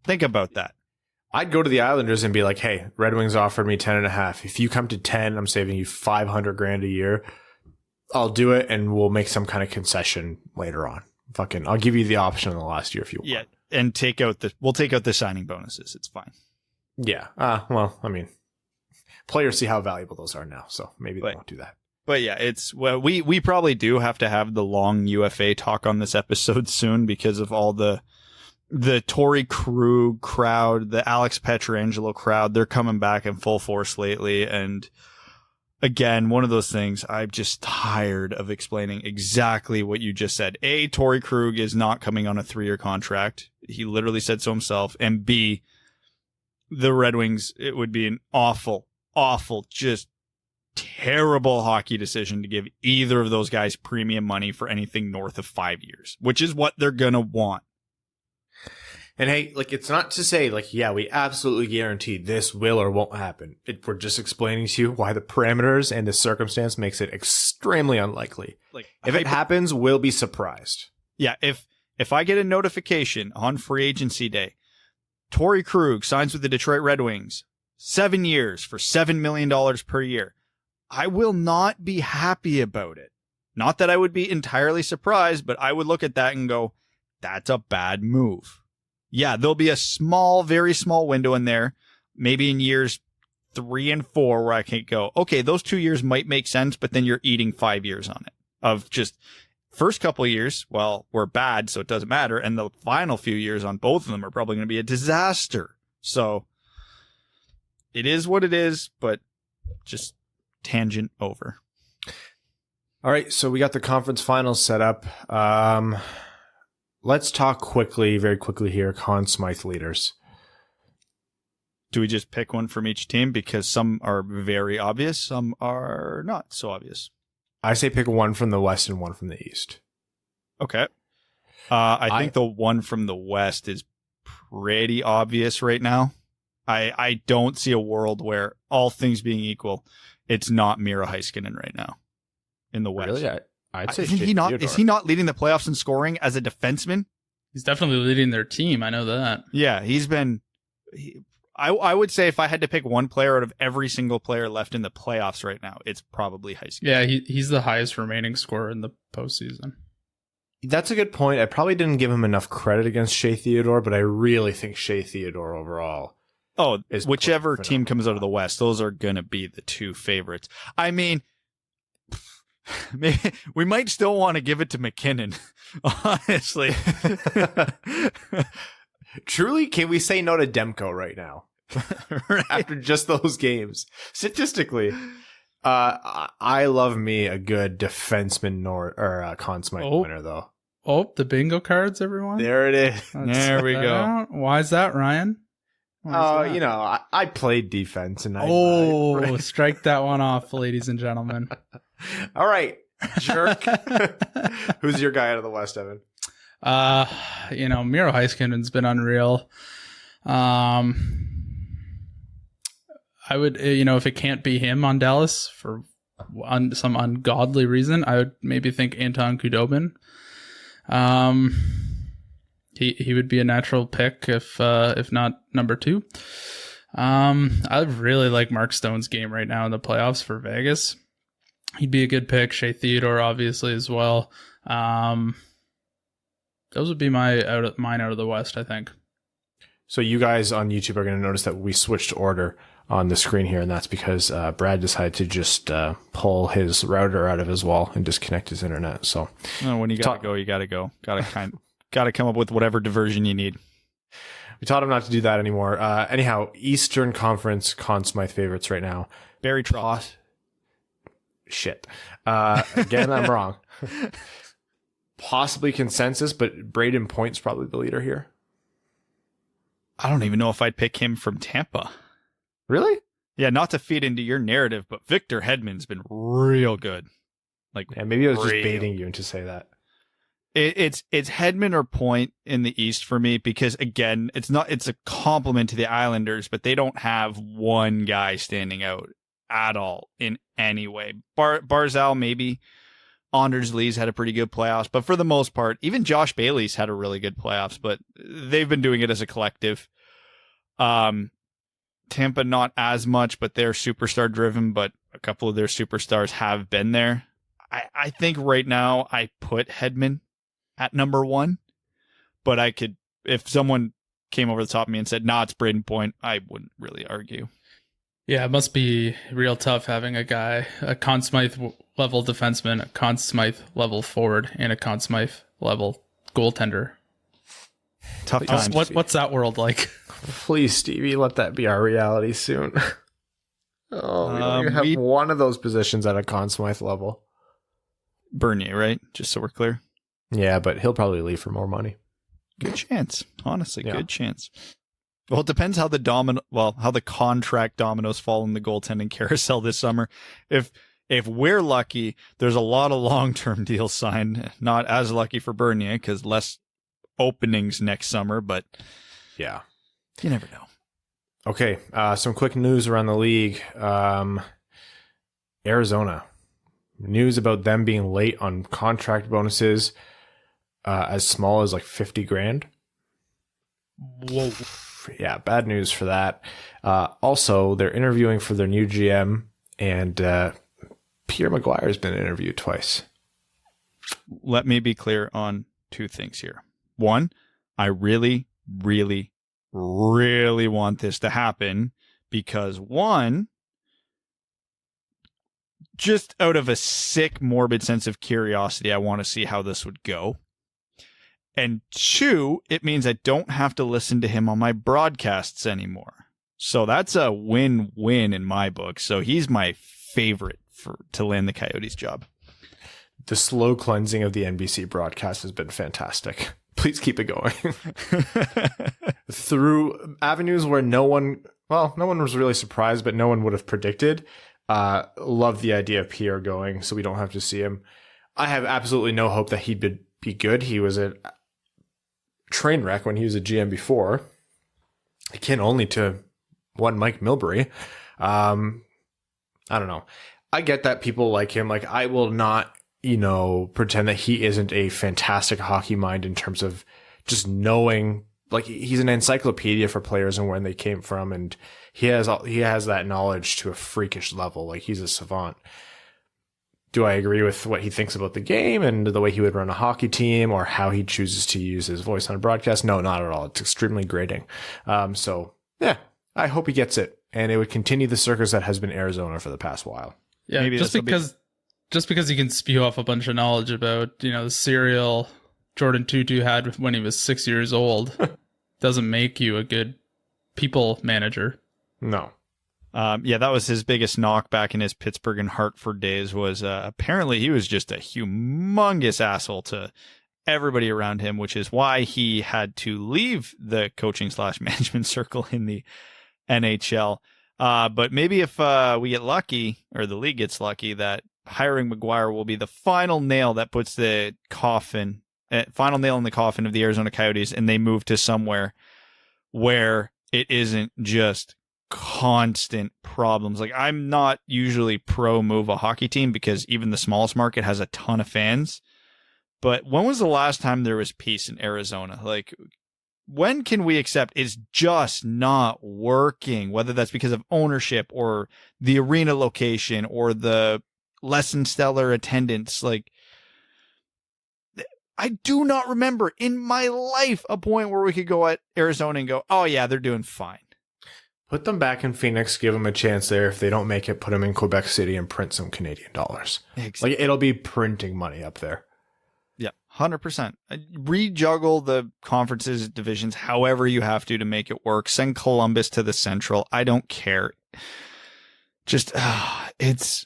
Think about that. I'd go to the Islanders and be like, hey, Red Wings offered me 10.5. If you come to 10, I'm saving you $500,000 a year. I'll do it, and we'll make some kind of concession later on. I'll give you the option in the last year if you want. Yeah, and we'll take out the signing bonuses. It's fine. Yeah. Well, I mean, players see how valuable those are now, so maybe they won't do that. But yeah, we probably do have to have the long UFA talk on this episode soon because of all the Torrey Krug crowd, the Alex Pietrangelo crowd. They're coming back in full force lately. And again, one of those things, I'm just tired of explaining exactly what you just said. A, Torrey Krug is not coming on a 3-year contract. He literally said so himself. And B, the Red Wings, it would be an awful, just terrible hockey decision to give either of those guys premium money for anything north of 5 years, which is what they're going to want. And hey, like, it's not to say, like, yeah, we absolutely guarantee this will or won't happen. We're just explaining to you why the parameters and the circumstance makes it extremely unlikely. Like, if it happens, we'll be surprised. Yeah, if I get a notification on free agency day, Torrey Krug signs with the Detroit Red Wings, 7 years for $7 million per year, I will not be happy about it. Not that I would be entirely surprised, but I would look at that and go, that's a bad move. Yeah, there'll be a small, very small window in there, maybe in years 3 and 4 where I can go, okay, those 2 years might make sense, but then you're eating 5 years on it of just first couple of years. Well, we're bad, so it doesn't matter. And the final few years on both of them are probably going to be a disaster. So it is what it is, but just tangent over. All right, so we got the conference finals set up. Let's talk very quickly here, Conn Smythe leaders. Do we just pick one from each team? Because some are very obvious, some are not so obvious. I say pick one from the West and one from the East. Okay. I think the one from the West is pretty obvious right now. I don't see a world where, all things being equal, it's not Miro Heiskanen right now in the West. Really? I'd say Is he not leading the playoffs in scoring as a defenseman? He's definitely leading their team. I know that. Yeah, he's been. I would say if I had to pick one player out of every single player left in the playoffs right now, it's probably Heiskanen. Yeah, he's the highest remaining scorer in the postseason. That's a good point. I probably didn't give him enough credit against Shea Theodore, but I really think Shea Theodore overall. Oh, whichever team comes out of the West, those are going to be the two favorites. I mean, maybe we might still want to give it to McKinnon, honestly. Truly, can we say no to Demko right now? Right. After just those games. Statistically, I love me a good defenseman Conn Smythe winner, though. Oh, the bingo cards, everyone. There it is. There we go. Out. Why is that, Ryan? You know, I played defense. And strike that one off, ladies and gentlemen. All right, jerk. Who's your guy out of the West, Evan? Miro Heiskanen's been unreal. I would, if it can't be him on Dallas for some ungodly reason, I would maybe think Anton Khudobin. He would be a natural pick if not number 2. I really like Mark Stone's game right now in the playoffs for Vegas. He'd be a good pick. Shea Theodore, obviously, as well. Those would be mine out of the West, I think. So you guys on YouTube are going to notice that we switched order on the screen here, and that's because Brad decided to just pull his router out of his wall and disconnect his internet. So when you gotta go, you gotta go. Gotta come up with whatever diversion you need. We taught him not to do that anymore. Anyhow, Eastern Conference Conn Smythe favorites right now. Barry Trotz. Shit. Again, I'm wrong. Possibly consensus, but Braden Point's probably the leader here. I don't even know if I'd pick him from Tampa. Really? Yeah, not to feed into your narrative, but Victor Hedman's been real good. Maybe I was just baiting you into say that. It's Hedman or Point in the East for me because again, it's a compliment to the Islanders, but they don't have one guy standing out at all in any way. Barzal maybe. Anders Lee's had a pretty good playoffs, but for the most part, even Josh Bailey's had a really good playoffs, but they've been doing it as a collective. Tampa not as much, but they're superstar driven, but a couple of their superstars have been there. I think right now I put Hedman at number 1, but I could, if someone came over the top of me and said, nah, it's Braden Point, I wouldn't really argue. Yeah, it must be real tough having a guy, a Conn Smythe level defenseman, a Conn Smythe level forward, and a Conn Smythe level goaltender. Tough times. What's that world like? Please, Stevie, let that be our reality soon. We don't even have one of those positions at a Conn Smythe level. Bernier, right? Just so we're clear. Yeah, but he'll probably leave for more money. Good chance. Honestly, Yeah. good chance. Well, it depends how the contract dominoes fall in the goaltending carousel this summer. If we're lucky, there's a lot of long-term deals signed. Not as lucky for Bernier because less openings next summer, but Yeah. you never know. Okay, some quick news around the league. Arizona. News about them being late on contract bonuses as small as like 50 grand. Whoa. Yeah, bad news for that. Also, they're interviewing for their new GM, and Pierre Maguire's been interviewed twice. Let me be clear on two things here. One, I really, really, really want this to happen because one, just out of a sick, morbid sense of curiosity, I want to see how this would go. And two, it means I don't have to listen to him on my broadcasts anymore. So that's a win-win in my book. So he's my favorite to land the Coyotes job. The slow cleansing of the NBC broadcast has been fantastic. Please keep it going. Through avenues where no one was really surprised, but no one would have predicted. Love the idea of Pierre going, so we don't have to see him. I have absolutely no hope that he'd be good. He was a train wreck when he was a GM before. Akin only to one Mike Milbury. I don't know. I get that people like him. Like, I will not, pretend that he isn't a fantastic hockey mind in terms of just knowing, like, he's an encyclopedia for players and where they came from. And he has that knowledge to a freakish level. Like, he's a savant. Do I agree with what he thinks about the game and the way he would run a hockey team or how he chooses to use his voice on a broadcast? No, not at all. It's extremely grating. So yeah, I hope he gets it. And it would continue the circus that has been Arizona for the past while. Yeah, Maybe just because he can spew off a bunch of knowledge about, the cereal Jordan Tutu had when he was 6 years old doesn't make you a good people manager. No. Yeah, that was his biggest knock back in his Pittsburgh and Hartford days was apparently he was just a humongous asshole to everybody around him, which is why he had to leave the coaching/management circle in the NHL. But maybe if we get lucky, or the league gets lucky, that hiring Maguire will be the final nail that puts the final nail in the coffin of the Arizona Coyotes, and they move to somewhere where it isn't just constant problems. Like, I'm not usually pro move a hockey team because even the smallest market has a ton of fans. But when was the last time there was peace in Arizona? Like, when can we accept it's just not working? Whether that's because of ownership or the arena location or the less than stellar attendance. Like, I do not remember in my life a point where we could go at Arizona and go, oh yeah, they're doing fine. Put them back in Phoenix, give them a chance there. If they don't make it, put them in Quebec City and print some Canadian dollars. Exactly. Like, it'll be printing money up there. Yeah, 100%. Rejuggle the conferences, divisions, however you have to make it work. Send Columbus to the Central. I don't care. Just, it's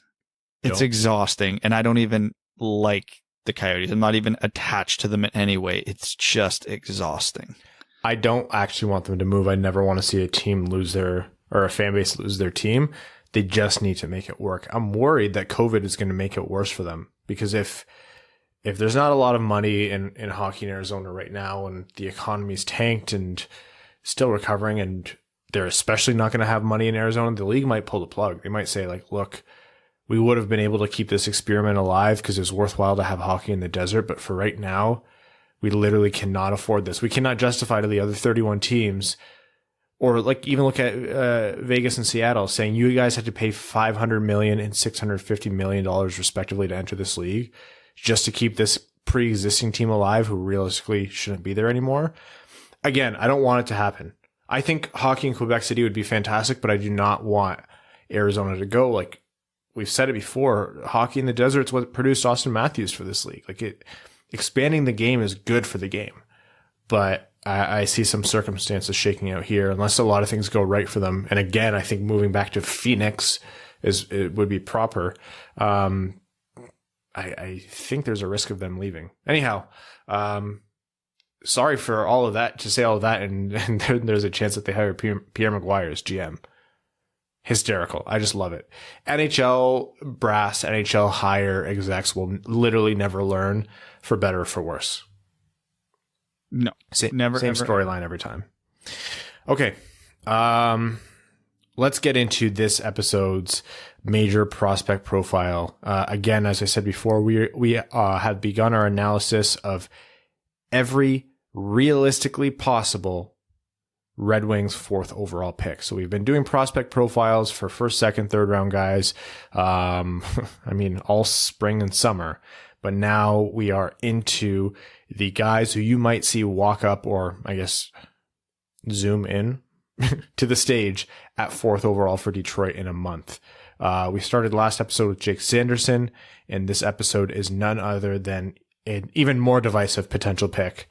exhausting. And I don't even like the Coyotes. I'm not even attached to them in any way. It's just exhausting. I don't actually want them to move. I never want to see a team or a fan base lose their team. They just need to make it work. I'm worried that COVID is going to make it worse for them, because if there's not a lot of money in hockey in Arizona right now, and the economy's tanked and still recovering, and they're especially not going to have money in Arizona, the league might pull the plug. They might say, like, look, we would have been able to keep this experiment alive because it's worthwhile to have hockey in the desert, but for right now, we literally cannot afford this. We cannot justify to the other 31 teams, or like even look at Vegas and Seattle, saying you guys had to pay $500 million and $650 million respectively to enter this league just to keep this pre-existing team alive who realistically shouldn't be there anymore. again, I don't want it to happen. I think hockey in Quebec City would be fantastic, but I do not want Arizona to go. Like we've said it before, hockey in the desert's what produced Austin Matthews for this league. Like expanding the game is good for the game, but I see some circumstances shaking out here unless a lot of things go right for them. And again, I think moving back to Phoenix it would be proper. I think there's a risk of them leaving. Anyhow, sorry for all of that, to say all of that, and there's a chance that they hire Pierre Maguire as GM. Hysterical. I just love it. NHL brass, NHL hire execs will literally never learn, for better or for worse. No, never. Same storyline every time. Okay. Let's get into this episode's major prospect profile. Again, as I said before, we have begun our analysis of every realistically possible Red Wings 4th overall pick. So we've been doing prospect profiles for first, second, third round guys. I mean, all spring and summer, but now we are into the guys who you might see walk up, or I guess zoom in to the stage at 4th overall for Detroit in a month. We started last episode with Jake Sanderson, and this episode is none other than an even more divisive potential pick,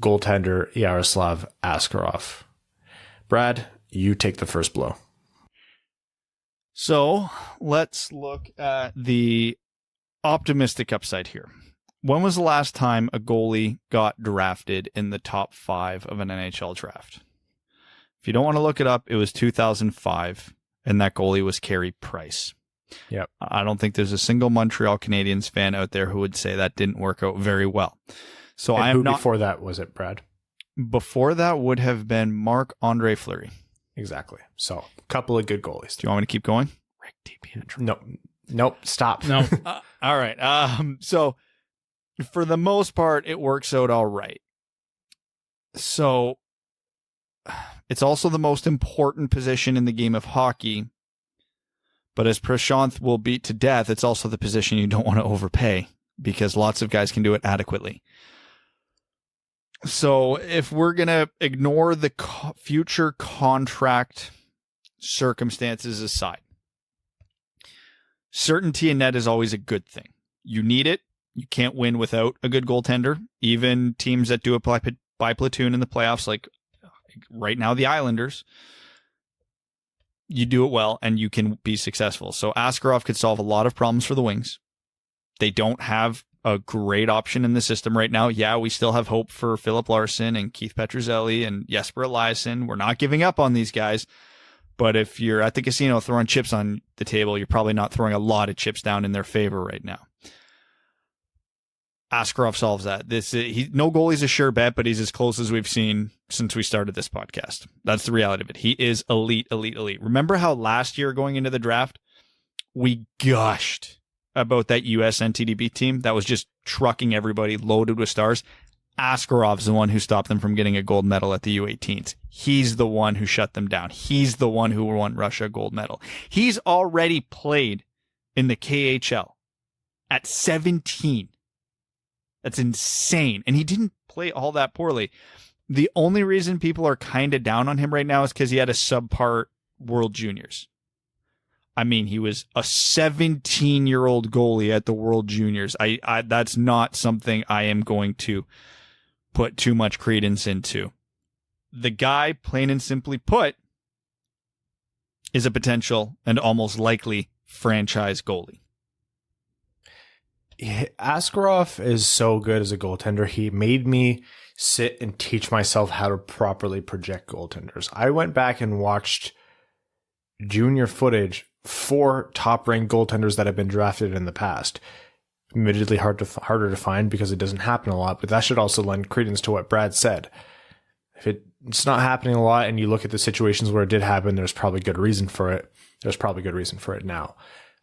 goaltender Yaroslav Askarov. Brad, you take the first blow. So let's look at the optimistic upside here. When was the last time a goalie got drafted in the top 5 of an NHL draft? If you don't want to look it up, it was 2005, and that goalie was Carey Price. Yep. I don't think there's a single Montreal Canadiens fan out there who would say that didn't work out very well. So and I am not. Before that, was it Brad? Before that would have been Marc-Andre Fleury. Exactly. So a couple of good goalies. Do you want me to keep going? Rick DiPietro. Nope. Stop. No. All right. So for the most part, it works out all right. So it's also the most important position in the game of hockey. But as Prashanth will beat to death, it's also the position you don't want to overpay because lots of guys can do it adequately. So if we're going to ignore the future contract circumstances aside, certainty in net is always a good thing. You need it. You can't win without a good goaltender. Even teams that do it by platoon in the playoffs, like right now the Islanders, you do it well and you can be successful. So Askarov could solve a lot of problems for the Wings. They don't have a great option in the system right now. Yeah, we still have hope for Philip Larson and Keith Petruzzelli and Jesper Eliasson. We're not giving up on these guys. But if you're at the casino throwing chips on the table, you're probably not throwing a lot of chips down in their favor right now. Askarov solves that. No goalie's a sure bet, but he's as close as we've seen since we started this podcast. That's the reality of it. He is elite. Remember how last year going into the draft, we gushed about that US NTDP team that was just trucking everybody, loaded with stars? Askarov's the one who stopped them from getting a gold medal at the U18s. He's the one who shut them down. He's the one who won Russia a gold medal. He's already played in the KHL at 17. That's insane. And he didn't play all that poorly. The only reason people are kind of down on him right now is because he had a subpar World Juniors. I mean, he was a 17-year-old goalie at the World Juniors. That's not something I am going to put too much credence into. The guy, plain and simply put, is a potential and almost likely franchise goalie. Askarov is so good as a goaltender. He made me sit and teach myself how to properly project goaltenders. I went back and watched junior footage for top-ranked goaltenders that have been drafted in the past. Admittedly harder to find because it doesn't happen a lot, but that should also lend credence to what Brad said. If it's not happening a lot and you look at the situations where it did happen, there's probably good reason for it. There's probably good reason for it now.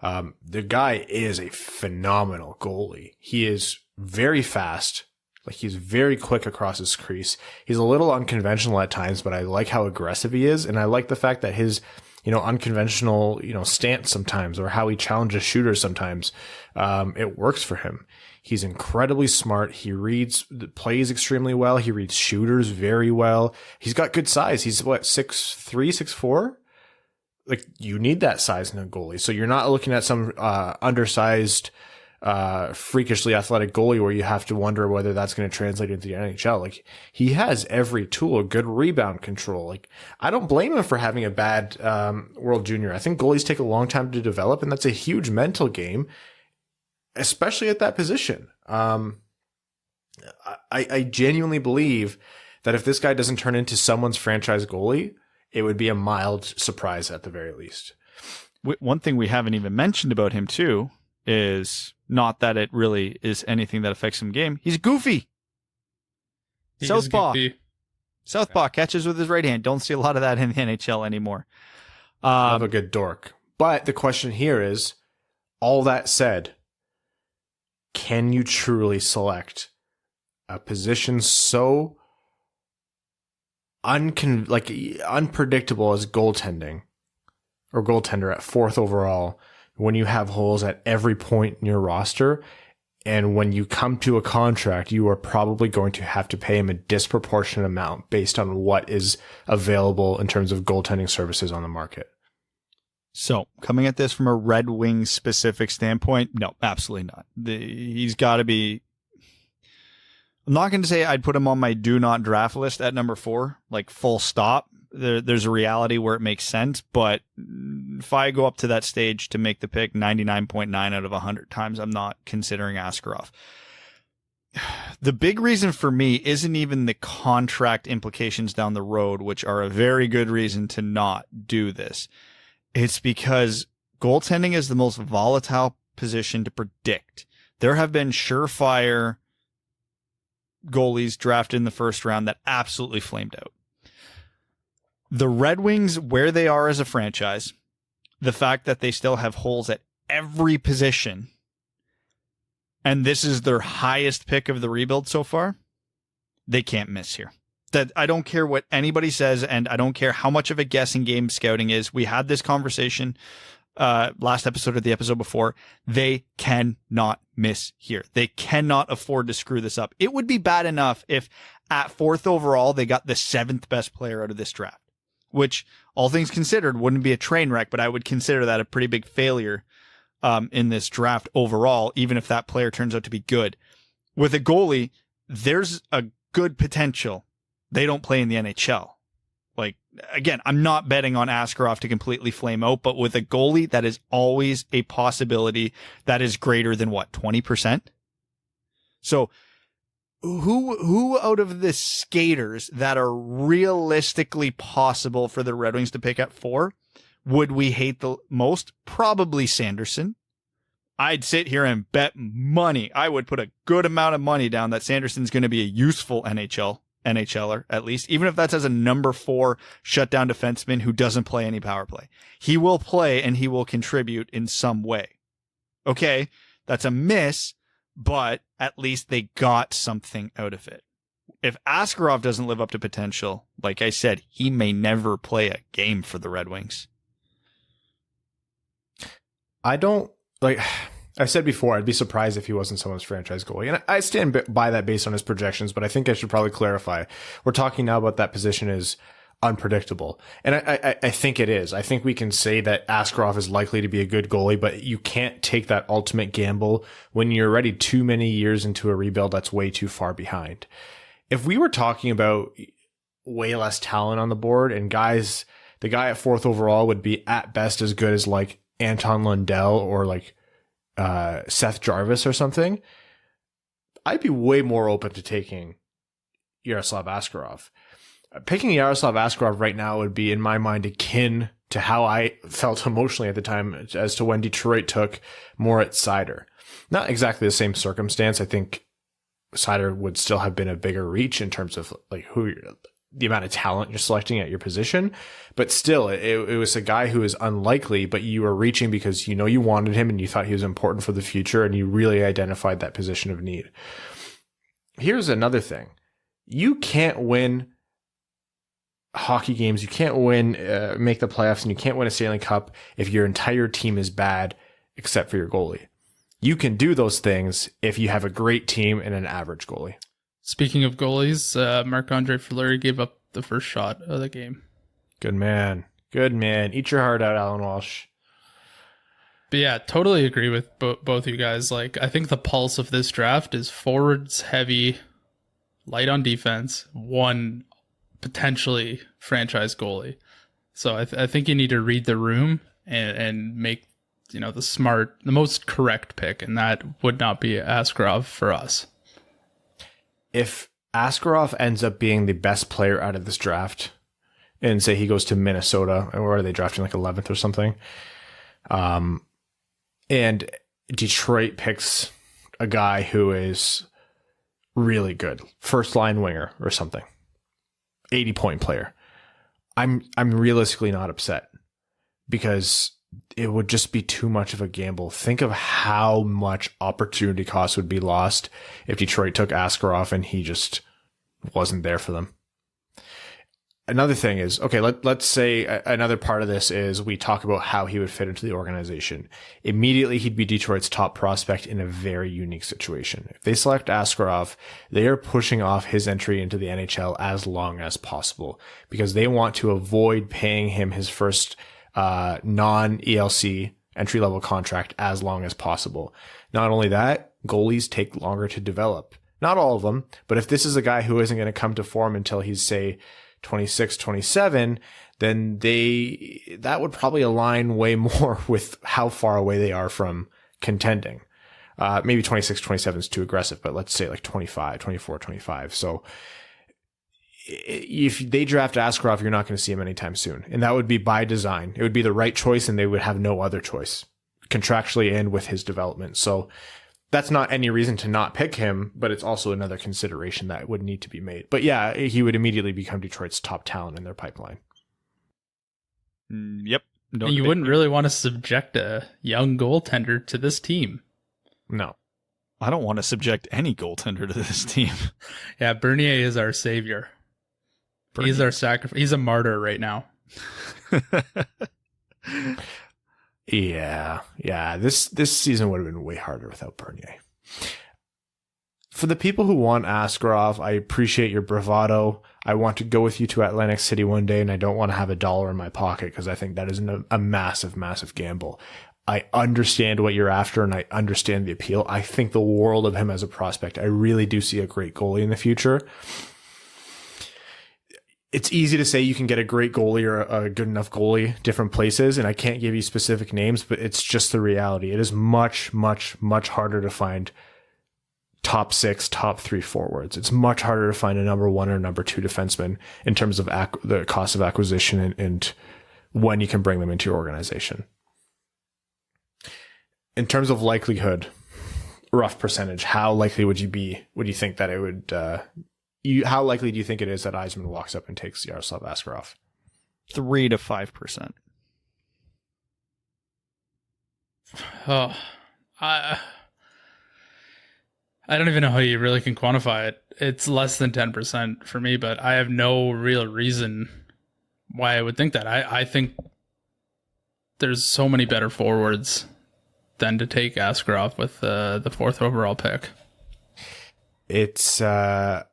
The guy is a phenomenal goalie. He is very fast. Like, he's very quick across his crease. He's a little unconventional at times, but I like how aggressive he is. And I like the fact that his, unconventional, stance sometimes, or how he challenges shooters sometimes, it works for him. He's incredibly smart. He plays extremely well. He reads shooters very well. He's got good size. He's 6'3", 6'4"? Like, you need that size in a goalie. So you're not looking at some undersized, freakishly athletic goalie where you have to wonder whether that's going to translate into the NHL. Like, he has every tool, good rebound control. Like, I don't blame him for having a bad World Junior. I think goalies take a long time to develop, and that's a huge mental game, especially at that position. I genuinely believe that if this guy doesn't turn into someone's franchise goalie, it would be a mild surprise at the very least. One thing we haven't even mentioned about him too is not that it really is anything that affects him game. He's goofy. Southpaw catches with his right hand. Don't see a lot of that in the NHL anymore. Love a good dork. But the question here is, all that said, can you truly select a position so unpredictable as goaltender at 4th overall when you have holes at every point in your roster? And when you come to a contract, you are probably going to have to pay him a disproportionate amount based on what is available in terms of goaltending services on the market. So, coming at this from a Red Wings specific standpoint, no, absolutely not. He's got to be... I'm not going to say I'd put him on my do not draft list at number 4, like full stop. There's a reality where it makes sense, but if I go up to that stage to make the pick 99.9 out of 100 times, I'm not considering Askarov. The big reason for me isn't even the contract implications down the road, which are a very good reason to not do this. It's because goaltending is the most volatile position to predict. There have been surefire goalies drafted in the first round that absolutely flamed out. The Red Wings, where they are as a franchise, the fact that they still have holes at every position, and this is their highest pick of the rebuild so far, they can't miss here. That I don't care what anybody says, and I don't care how much of a guessing game scouting is. We had this conversation last episode or the episode before. They cannot miss here. They cannot afford to screw this up. It would be bad enough if at 4th overall, they got the 7th best player out of this draft, which all things considered wouldn't be a train wreck, but I would consider that a pretty big failure in this draft overall, even if that player turns out to be good. With a goalie, there's a good potential they don't play in the NHL. Like, again, I'm not betting on Askarov to completely flame out, but with a goalie, that is always a possibility that is greater than 20%. So who out of the skaters that are realistically possible for the Red Wings to pick at 4 would we hate the most? Probably Sanderson. I'd sit here and bet money. I would put a good amount of money down that Sanderson's going to be a useful NHLer, at least, even if that's as a number 4 shutdown defenseman who doesn't play any power play. He will play and he will contribute in some way. Okay, that's a miss, but at least they got something out of it. If Askarov doesn't live up to potential, like I said, he may never play a game for the Red Wings. I said before, I'd be surprised if he wasn't someone's franchise goalie. And I stand by that based on his projections, but I think I should probably clarify. We're talking now about that position is unpredictable. And I think it is. I think we can say that Askarov is likely to be a good goalie, but you can't take that ultimate gamble when you're already too many years into a rebuild that's way too far behind. If we were talking about way less talent on the board and the guy at 4th overall would be at best as good as like Anton Lundell or like Seth Jarvis or something, I'd be way more open to taking Yaroslav Askarov. Picking Yaroslav Askarov right now would be, in my mind, akin to how I felt emotionally at the time as to when Detroit took Moritz Seider. Not exactly the same circumstance. I think Seider would still have been a bigger reach in terms of like the amount of talent you're selecting at your position, but still it was a guy who is unlikely, but you were reaching because you wanted him and you thought he was important for the future and you really identified that position of need. Here's another thing. You can't win hockey games. You can't make the playoffs, and you can't win a Stanley Cup if your entire team is bad except for your goalie. You can do those things if you have a great team and an average goalie. Speaking of goalies, Marc-Andre Fleury gave up the first shot of the game. Good man. Good man. Eat your heart out, Alan Walsh. But yeah, totally agree with both you guys. Like, I think the pulse of this draft is forwards heavy, light on defense, one potentially franchise goalie. So I think you need to read the room and make, the most correct pick, and that would not be Askarov for us. If Askarov ends up being the best player out of this draft, and say he goes to Minnesota, or are they drafting like 11th or something? And Detroit picks a guy who is really good, first line winger or something, 80-point player. I'm realistically not upset, because it would just be too much of a gamble. Think of how much opportunity cost would be lost if Detroit took Askarov and he just wasn't there for them. Another thing is, okay, let's say another part of this is we talk about how he would fit into the organization. Immediately, he'd be Detroit's top prospect in a very unique situation. If they select Askarov, they are pushing off his entry into the NHL as long as possible, because they want to avoid paying him his first non-ELC entry-level contract as long as possible. Not only that, goalies take longer to develop. Not all of them, but if this is a guy who isn't going to come to form until he's, say, 26, 27, then that would probably align way more with how far away they are from contending. Maybe 26, 27 is too aggressive, but let's say like 25, 24, 25. So if they draft Askarov, you're not going to see him anytime soon. And that would be by design. It would be the right choice, and they would have no other choice contractually and with his development. So that's not any reason to not pick him, but it's also another consideration that would need to be made. But yeah, he would immediately become Detroit's top talent in their pipeline. Yep. You wouldn't really want to subject a young goaltender to this team. No. I don't want to subject any goaltender to this team. Yeah, Bernier is our savior. He's our sacrifice. He's a martyr right now. Yeah. This season would have been way harder without Bernier. For the people who want Askarov, I appreciate your bravado. I want to go with you to Atlantic City one day, and I don't want to have $1 in my pocket, because I think that is a massive, massive gamble. I understand what you're after, and I understand the appeal. I think the world of him as a prospect. I really do see a great goalie in the future. It's easy to say you can get a great goalie or a good enough goalie different places, and I can't give you specific names, but it's just the reality. It is much, much, much harder to find top 6, top 3 forwards. It's much harder to find a number 1 or number 2 defenseman in terms of the cost of acquisition and when you can bring them into your organization. In terms of likelihood, rough percentage, how likely would you think that it would, how likely do you think it is that Yzerman walks up and takes Yaroslav Askarov? 3 to 5%. Oh, I don't even know how you really can quantify it. It's less than 10% for me, but I have no real reason why I would think that. I think there's so many better forwards than to take Askarov with the 4th overall pick. It's tough.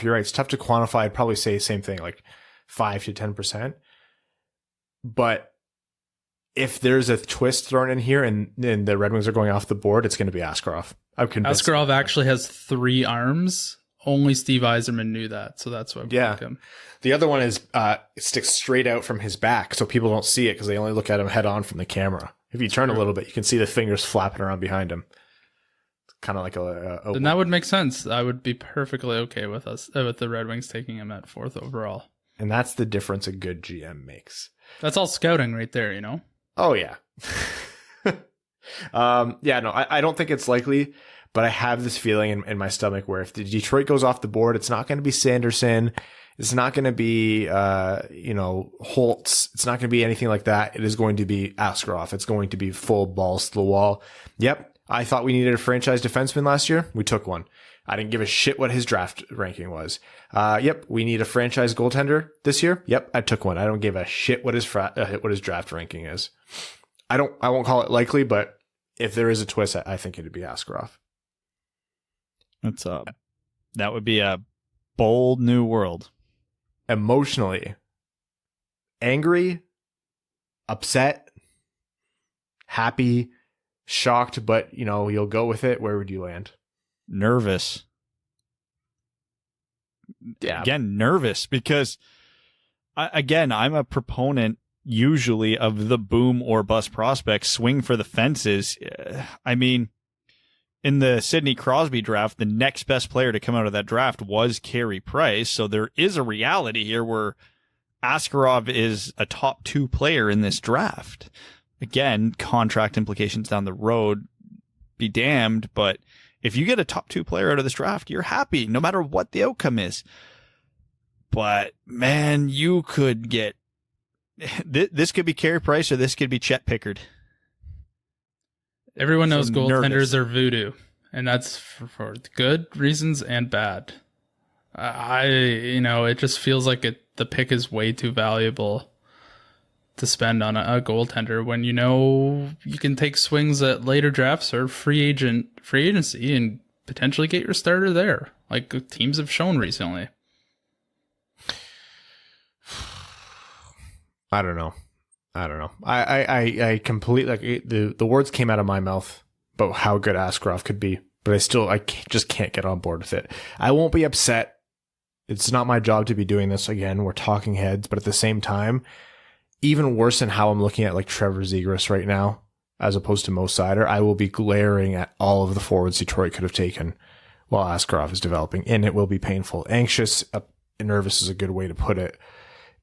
You're right. It's tough to quantify. I'd probably say the same thing, like 5 to 10%. But if there's a twist thrown in here and the Red Wings are going off the board, it's going to be Askarov. I'm convinced. Askarov actually has 3 arms. Only Steve Yzerman knew that, so that's why we picked him. The other one is it sticks straight out from his back, so people don't see it because they only look at him head on from the camera. If you turn a little bit, you can see the fingers flapping around behind him. It's kind of like a then that would make sense. I would be perfectly okay with with the Red Wings taking him at 4th overall. And that's the difference a good GM makes. That's all scouting right there, you know? Oh, yeah. I don't think it's likely, but I have this feeling in my stomach where if the Detroit goes off the board, it's not going to be Sanderson. It's not going to be, Holtz. It's not going to be anything like that. It is going to be Askarov. It's going to be full balls to the wall. Yep. I thought we needed a franchise defenseman last year. We took one. I didn't give a shit what his draft ranking was. Yep. We need a franchise goaltender this year. Yep. I took one. I don't give a shit what his draft ranking is. I won't call it likely, but if there is a twist, I think it'd be Askarov. That would be a bold new world. Emotionally, angry, upset, happy, shocked, but you'll go with it. Where would you land? Nervous. Yeah. Again, nervous because I'm a proponent usually of the boom or bust prospects, swing for the fences. I mean, in the Sidney Crosby draft, the next best player to come out of that draft was Carey Price. So there is a reality here where Askarov is a top 2 player in this draft. Again, contract implications down the road, be damned. But if you get a top 2 player out of this draft, you're happy no matter what the outcome is. But man, you could get this could be Carey Price or this could be Chet Pickard. Everyone knows goaltenders are voodoo, and that's for good reasons and bad. It just feels like the pick is way too valuable to spend on a goaltender when you can take swings at later drafts or free agency and potentially get your starter there, like teams have shown recently. I don't know. I completely the words came out of my mouth about how good Askarov could be, but I just can't get on board with it. I won't be upset. It's not my job to be doing this again. We're talking heads, but at the same time, even worse than how I'm looking at like Trevor Zegras right now, as opposed to Mo Seider, I will be glaring at all of the forwards Detroit could have taken while Askarov is developing, and it will be painful. Anxious, nervous is a good way to put it.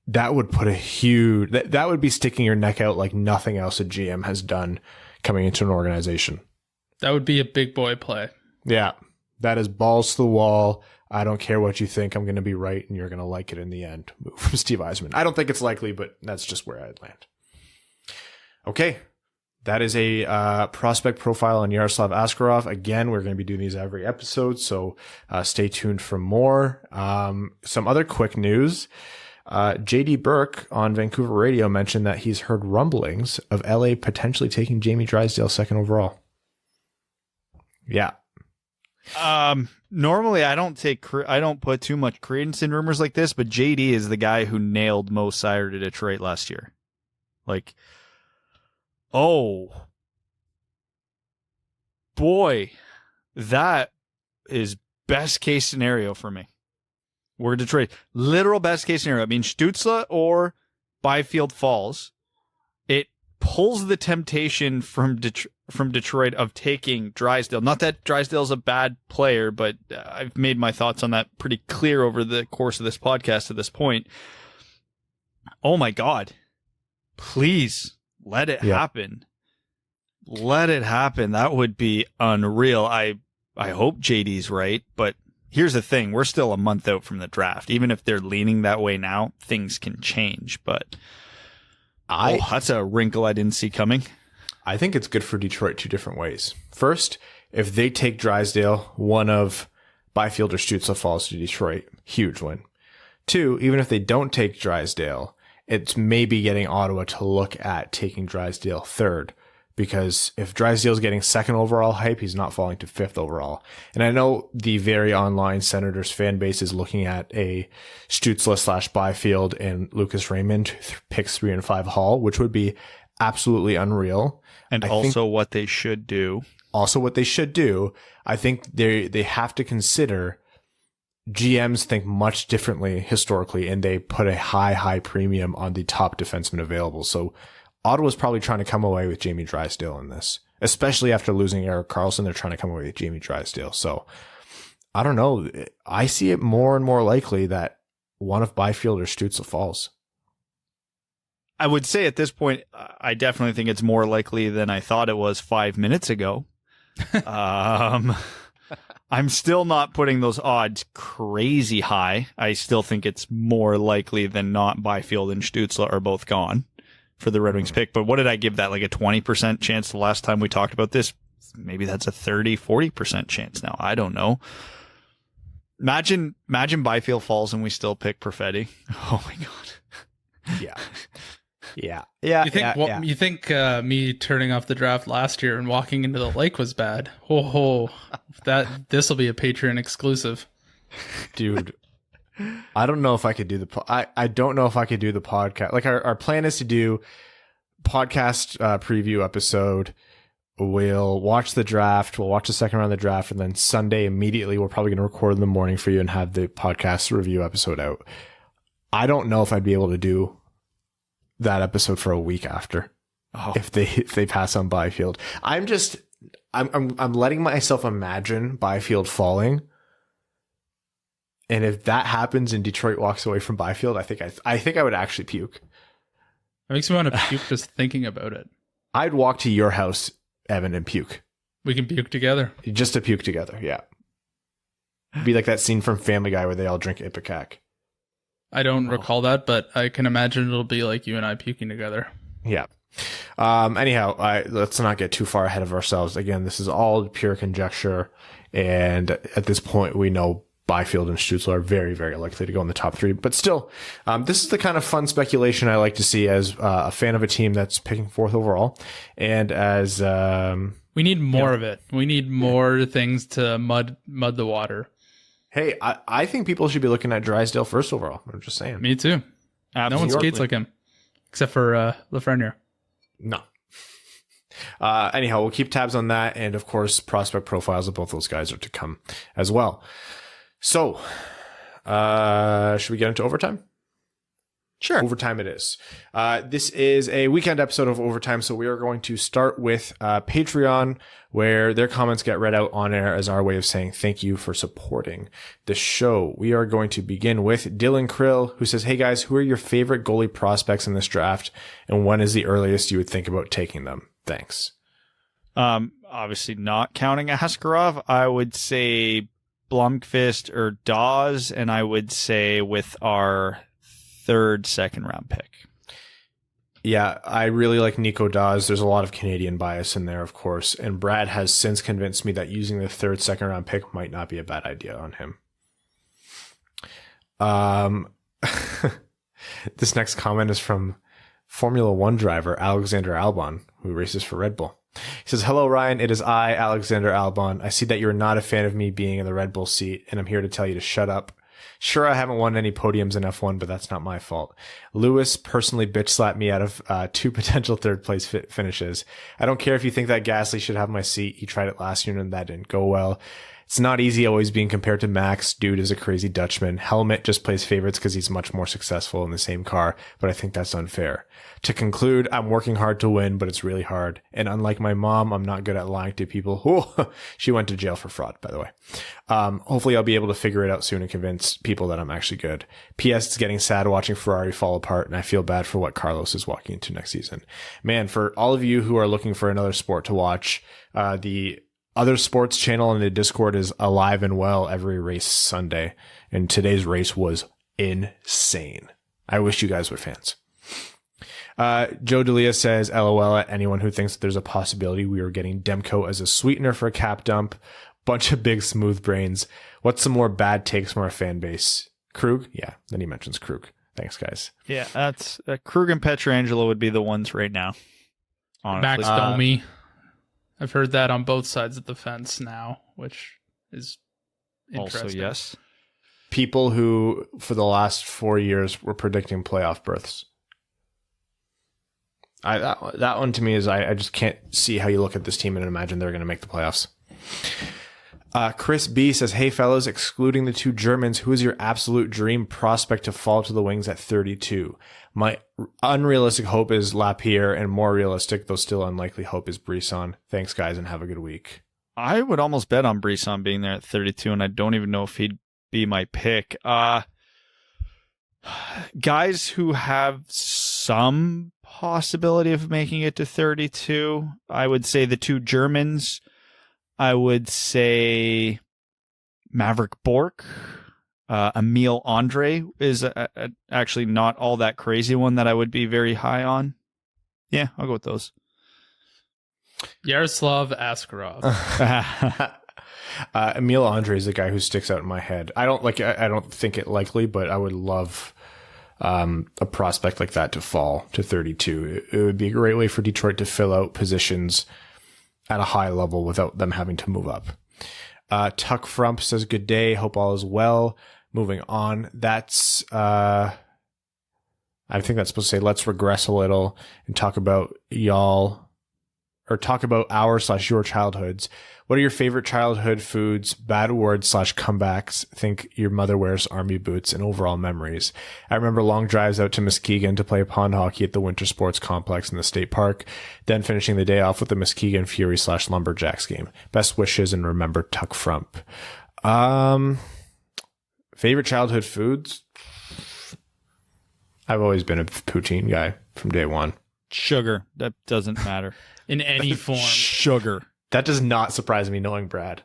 That would put that would be sticking your neck out like nothing else a GM has done coming into an organization. That would be a big boy play. Yeah. That is balls to the wall. I don't care what you think. I'm going to be right, and you're going to like it in the end. Move from Steve Yzerman. I don't think it's likely, but that's just where I'd land. Okay. That is a prospect profile on Yaroslav Askarov. Again, we're going to be doing these every episode, so stay tuned for more. Some other quick news. JD Burke on Vancouver radio mentioned that he's heard rumblings of LA potentially taking Jamie Drysdale 2nd overall. Yeah. Normally I don't put too much credence in rumors like this, but JD is the guy who nailed Mo Seider to Detroit last year. Like, oh boy, that is best case scenario for me. We're Detroit. Literal best case scenario. I mean, Stützle or Byfield falls. It pulls the temptation from Detroit of taking Drysdale. Not that Drysdale's a bad player, but I've made my thoughts on that pretty clear over the course of this podcast to this point. Oh my God. Please let it happen. Let it happen. That would be unreal. I hope JD's right, but here's the thing. We're still a month out from the draft. Even if they're leaning that way now, things can change. But that's a wrinkle I didn't see coming. I think it's good for Detroit 2 different ways. First, if they take Drysdale, one of Byfield or Stützle falls to Detroit. Huge win. 2, even if they don't take Drysdale, it's maybe getting Ottawa to look at taking Drysdale 3rd. Because if Drysdale's getting 2nd overall hype, he's not falling to 5th overall. And I know the very online Senators fan base is looking at a Stützle / Byfield and Lucas Raymond picks 3 and 5 haul, which would be absolutely unreal. And also what they should do. I think they have to consider GMs think much differently historically, and they put a high premium on the top defenseman available. So Ottawa's probably trying to come away with Jamie Drysdale in this, especially after losing Erik Karlsson. They're trying to come away with Jamie Drysdale. So I don't know. I see it more and more likely that one of Byfield or Stützle falls. I would say at this point, I definitely think it's more likely than I thought it was 5 minutes ago. I'm still not putting those odds crazy high. I still think it's more likely than not Byfield and Stützle are both gone for the Red Wings pick. But what did I give that? Like a 20% chance the last time we talked about this? Maybe that's a 30-40% chance now. I don't know. Imagine Byfield falls and we still pick Perfetti. Oh my God. Yeah. Yeah. You think me turning off the draft last year and walking into the lake was bad? This will be a Patreon exclusive, dude. I don't know if I could do I don't know if I could do the podcast. Like our plan is to do podcast preview episode. We'll watch the draft. We'll watch the second round of the draft, and then Sunday immediately we're probably going to record in the morning for you and have the podcast review episode out. I don't know if I'd be able to do that episode for a week after if they pass on Byfield. I'm letting myself imagine Byfield falling, and if that happens and Detroit walks away from Byfield, I think I would actually puke. It makes me want to puke just thinking about it. I'd walk to your house, Evan, and puke. We can puke together. Just to puke together, yeah. Be like that scene from Family Guy where they all drink Ipecac. I don't recall that, but I can imagine it'll be like you and I puking together. Yeah. Anyhow, let's not get too far ahead of ourselves. Again, this is all pure conjecture, and at this point, we know Byfield and Stützle are very, very likely to go in the top 3. But still, this is the kind of fun speculation I like to see as a fan of a team that's picking 4th overall, and as we need more of it. We need more things to mud the water. Hey, I think people should be looking at Drysdale 1st overall. I'm just saying. Me too. Absolutely. No one skates like him, except for Lafreniere. No. Anyhow, we'll keep tabs on that, and of course, prospect profiles of both those guys are to come as well. So, should we get into overtime? Sure. Overtime it is. This is a weekend episode of Overtime, so we are going to start with Patreon, where their comments get read out on air as our way of saying thank you for supporting the show. We are going to begin with Dylan Krill, who says, hey guys, who are your favorite goalie prospects in this draft, and when is the earliest you would think about taking them? Thanks. Obviously not counting Askarov, I would say Blomqvist or Dawes, and I would say with our 3rd second round pick. Yeah, I really like Nico Dawes. There's a lot of Canadian bias in there, of course, and Brad has since convinced me that using the 3rd second round pick might not be a bad idea on him. This next comment is from Formula One driver Alexander Albon, who races for Red Bull. He says, hello, Ryan. It is I, Alexander Albon. I see that you're not a fan of me being in the Red Bull seat, and I'm here to tell you to shut up. Sure, I haven't won any podiums in F1, but that's not my fault. Lewis personally bitch slapped me out of 2 potential 3rd place finishes. I don't care if you think that Gasly should have my seat. He tried it last year and that didn't go well. It's not easy always being compared to Max. Dude is a crazy Dutchman. Helmet just plays favorites because he's much more successful in the same car, but I think that's unfair. To conclude, I'm working hard to win, but it's really hard. And unlike my mom, I'm not good at lying to people. Oh, she went to jail for fraud, by the way. Hopefully I'll be able to figure it out soon and convince people that I'm actually good. P.S. It's getting sad watching Ferrari fall apart, and I feel bad for what Carlos is walking into next season. Man, for all of you who are looking for another sport to watch, the other sports channel in the Discord is alive and well every race Sunday, and today's race was insane. I wish you guys were fans. Joe Delia says, LOL at anyone who thinks that there's a possibility we are getting Demko as a sweetener for a cap dump. Bunch of big smooth brains. What's some more bad takes from our fan base? Krug? Yeah, then he mentions Krug. Thanks, guys. Yeah, that's Krug and Pietrangelo would be the ones right now. Honestly. Max Domi. I've heard that on both sides of the fence now, which is interesting. Also, yes. People who, for the last 4 years, were predicting playoff berths. That one to me is I just can't see how you look at this team and imagine they're going to make the playoffs. Chris B says, hey fellas, excluding the 2 Germans, who is your absolute dream prospect to fall to the wings at 32? My unrealistic hope is Lapierre, and more realistic, though still unlikely, hope is Brisson. Thanks guys, and have a good week. I would almost bet on Brisson being there at 32, and I don't even know if he'd be my pick. Guys who have some possibility of making it to 32, I would say the 2 Germans. I would say Maverick Bork. Emil Andre is actually not all that crazy one that I would be very high on. Yeah, I'll go with those. Yaroslav Askarov. Emil Andre is the guy who sticks out in my head. I don't think it likely, but I would love a prospect like that to fall to 32. It would be a great way for Detroit to fill out positions at a high level without them having to move up. Tuck Frump says, good day. Hope all is well. Moving on. That's, I think that's supposed to say, let's regress a little and talk about our/your childhoods. What are your favorite childhood foods, bad words/comebacks? Think your mother wears army boots and overall memories. I remember long drives out to Muskegon to play pond hockey at the Winter Sports Complex in the state park, then finishing the day off with the Muskegon Fury/Lumberjacks game. Best wishes and remember Tuck Frump. Favorite childhood foods? I've always been a poutine guy from day one. Sugar. That doesn't matter. In any form. Sugar. That does not surprise me knowing Brad.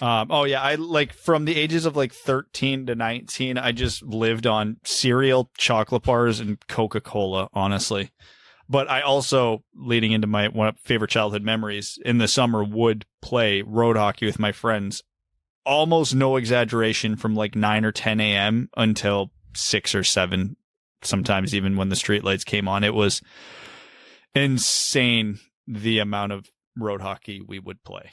Oh yeah, I like from the ages of like 13 to 19, I just lived on cereal, chocolate bars, and Coca-Cola, honestly. But I also, leading into my one of my favorite childhood memories, in the summer would play road hockey with my friends. Almost no exaggeration, from like 9 or 10 a.m. until 6 or 7, sometimes even when the streetlights came on. It was insane the amount of road hockey we would play.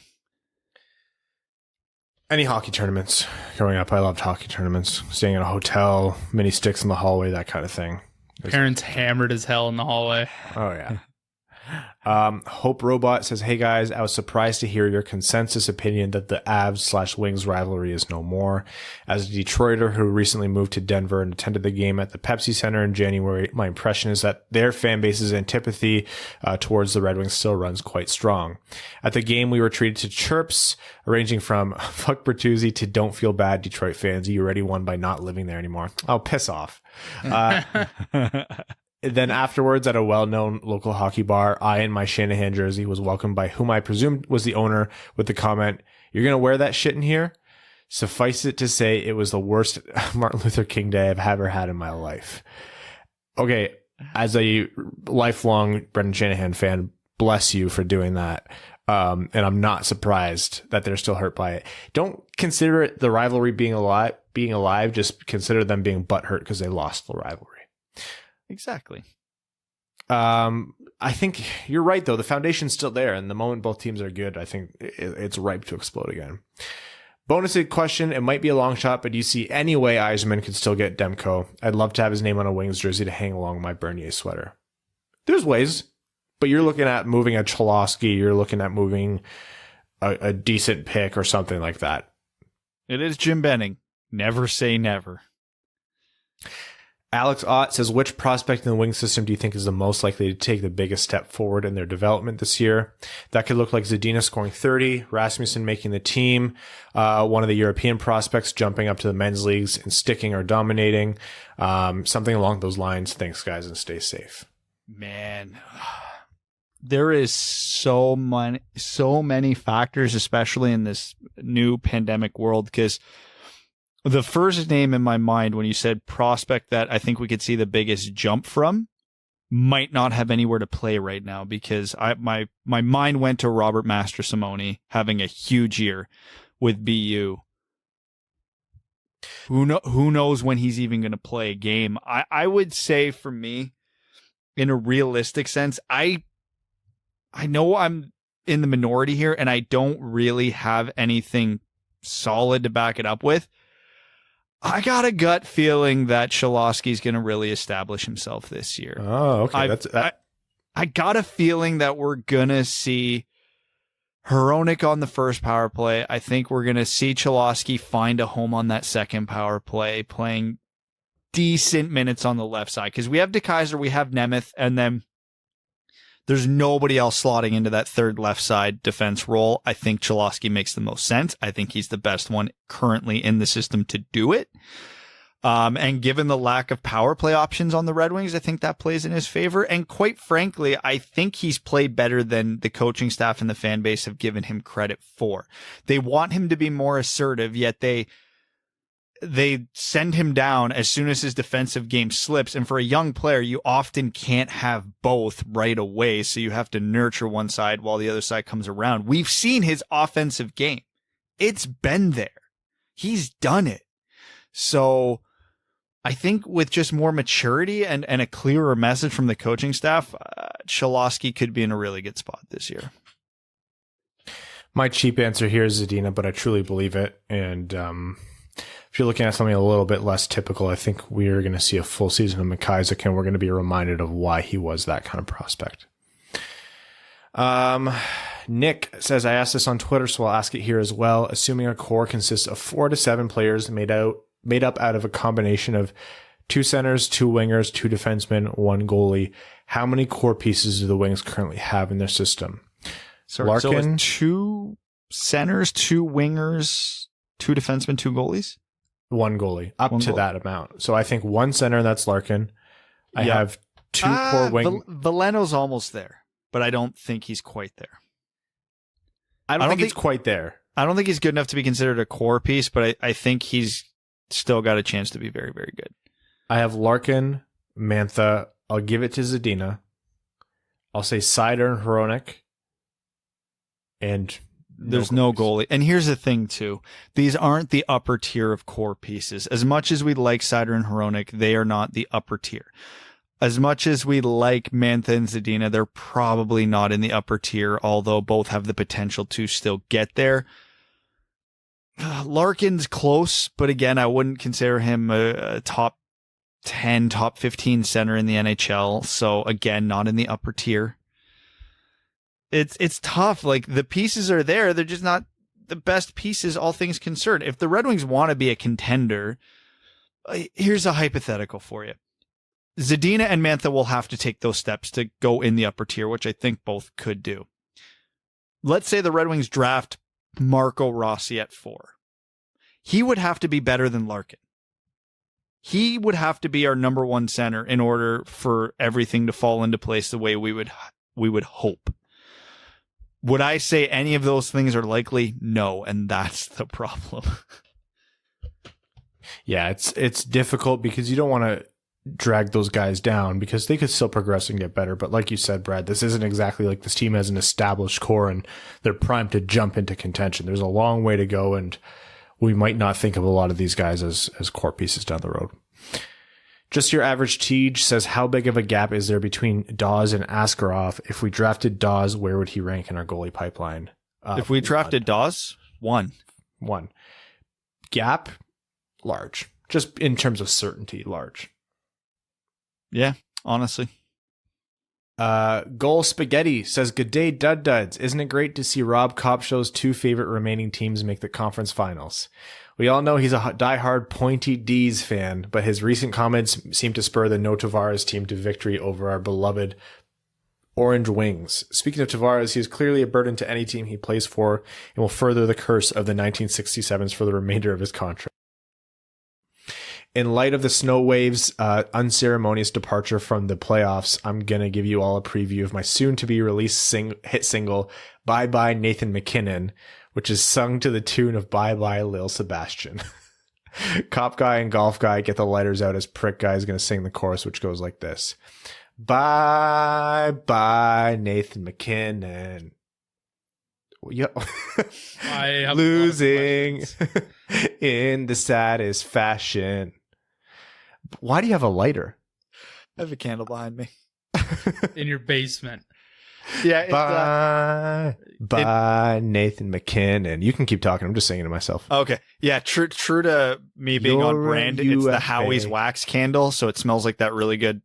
Any hockey tournaments growing up? I loved hockey tournaments. Staying in a hotel, mini sticks in the hallway, that kind of thing. Parents hammered as hell in the hallway. Oh yeah. Hope Robot says, hey guys, I was surprised to hear your consensus opinion that the Avs/Wings rivalry is no more. As a Detroiter who recently moved to Denver and attended the game at the Pepsi Center in January, my impression is that their fan base's antipathy towards the Red Wings still runs quite strong. At the game, we were treated to chirps ranging from fuck Bertuzzi to don't feel bad, Detroit fans. You already won by not living there anymore. Oh, piss off. Then afterwards, at a well-known local hockey bar, I, in my Shanahan jersey, was welcomed by whom I presumed was the owner with the comment, "You're going to wear that shit in here?" Suffice it to say, it was the worst Martin Luther King Day I've ever had in my life. Okay, as a lifelong Brendan Shanahan fan, bless you for doing that. And I'm not surprised that they're still hurt by it. Don't consider it the rivalry being alive. Just consider them being butthurt because they lost the rivalry. Exactly. I think you're right, though. The foundation's still there, and the moment both teams are good, I think it's ripe to explode again. Bonus question, it might be a long shot, but do you see any way Yzerman could still get Demko? I'd love to have his name on a Wings jersey to hang along my Bernier sweater. There's ways, but you're looking at moving a Cholosky, you're looking at moving a decent pick or something like that. It is Jim Benning. Never say never. Alex Ott says, which prospect in the wing system do you think is the most likely to take the biggest step forward in their development this year? That could look like Zadina scoring 30, Rasmussen making the team, one of the European prospects jumping up to the men's leagues and sticking or dominating, something along those lines. Thanks, guys, and stay safe. Man, there is so many factors, especially in this new pandemic world, because the first name in my mind when you said prospect that I think we could see the biggest jump from might not have anywhere to play right now, because my mind went to Robert Mastrosimone having a huge year with BU. Who knows when he's even going to play a game? I would say, for me, in a realistic sense, I know I'm in the minority here and I don't really have anything solid to back it up with. I got a gut feeling that Cholosky's going to really establish himself this year. Oh, okay. I got a feeling that we're going to see Hronek on the first power play. I think we're going to see Cholosky find a home on that second power play, playing decent minutes on the left side. Because we have DeKaiser, we have Nemeth, and then there's nobody else slotting into that third left side defense role. I think Cholosky makes the most sense. I think he's the best one currently in the system to do it. And given the lack of power play options on the Red Wings, I think that plays in his favor. And quite frankly, I think he's played better than the coaching staff and the fan base have given him credit for. They want him to be more assertive, yet they send him down as soon as his defensive game slips. And for a young player, you often can't have both right away. So you have to nurture one side while the other side comes around. We've seen his offensive game. It's been there. He's done it. So I think with just more maturity and a clearer message from the coaching staff, Cholowski could be in a really good spot this year. My cheap answer here is Zadina, but I truly believe it. And if you're looking at something a little bit less typical, I think we're going to see a full season of McIsaac, and we're going to be reminded of why he was that kind of prospect. Nick says, I asked this on Twitter, so I'll ask it here as well. Assuming a core consists of 4 to 7 players made up out of a combination of 2 centers, 2 wingers, 2 defensemen, 1 goalie, how many core pieces do the Wings currently have in their system? Sorry, Larkin, so 2 centers, 2 wingers, 2 defensemen, 2 goalies? 1 goalie, up One to goalie. that amount. So I think 1 center, that's Larkin. I have 2 core wing. Veleno's almost there, but I don't think he's quite there. I don't think it's quite there. I don't think he's good enough to be considered a core piece, but I think he's still got a chance to be very, very good. I have Larkin, Mantha. I'll give it to Zadina. I'll say Seider and Hronek. And there's no goalie. And here's the thing, too. These aren't the upper tier of core pieces. As much as we like Seider and Hronek, they are not the upper tier. As much as we like Mantha and Zadina, they're probably not in the upper tier, although both have the potential to still get there. Larkin's close, but again, I wouldn't consider him a top 10, top 15 center in the NHL. So again, not in the upper tier. It's tough. Like, the pieces are there. They're just not the best pieces, all things considered. If the Red Wings want to be a contender, here's a hypothetical for you. Zadina and Mantha will have to take those steps to go in the upper tier, which I think both could do. Let's say the Red Wings draft Marco Rossi at 4. He would have to be better than Larkin. He would have to be our number 1 center in order for everything to fall into place the way we would hope. Would I say any of those things are likely? No, and that's the problem. Yeah, it's difficult because you don't want to drag those guys down because they could still progress and get better. But like you said, Brad, this isn't exactly like this team has an established core and they're primed to jump into contention. There's a long way to go, and we might not think of a lot of these guys as core pieces down the road. Just Your Average Tej says, how big of a gap is there between Dawes and Askarov? If we drafted Dawes, where would he rank in our goalie pipeline? If we drafted Dawes, 1. Gap, large. Just in terms of certainty, large. Yeah, honestly. Goal Spaghetti says, good day, Duds. Isn't it great to see Rob Kopshow's 2 favorite remaining teams make the conference finals? We all know he's a diehard Pointy D's fan, but his recent comments seem to spur the No Tavares team to victory over our beloved Orange Wings. Speaking of Tavares, he is clearly a burden to any team he plays for and will further the curse of the 1967s for the remainder of his contract. In light of the Snow Waves' unceremonious departure from the playoffs, I'm going to give you all a preview of my soon-to-be released hit single, Bye Bye Nathan McKinnon, which is sung to the tune of Bye Bye Lil Sebastian. Cop Guy and Golf Guy get the lighters out as Prick Guy is going to sing the chorus, which goes like this. Bye Bye Nathan McKinnon. Yo. I have losing in the saddest fashion. Why do you have a lighter? I have a candle behind me. in your basement. Yeah. Bye, Nathan McKinnon. You can keep talking. I'm just singing to myself. Okay. Yeah. True to me being on brand. It's the Howie's wax candle, so it smells like that really good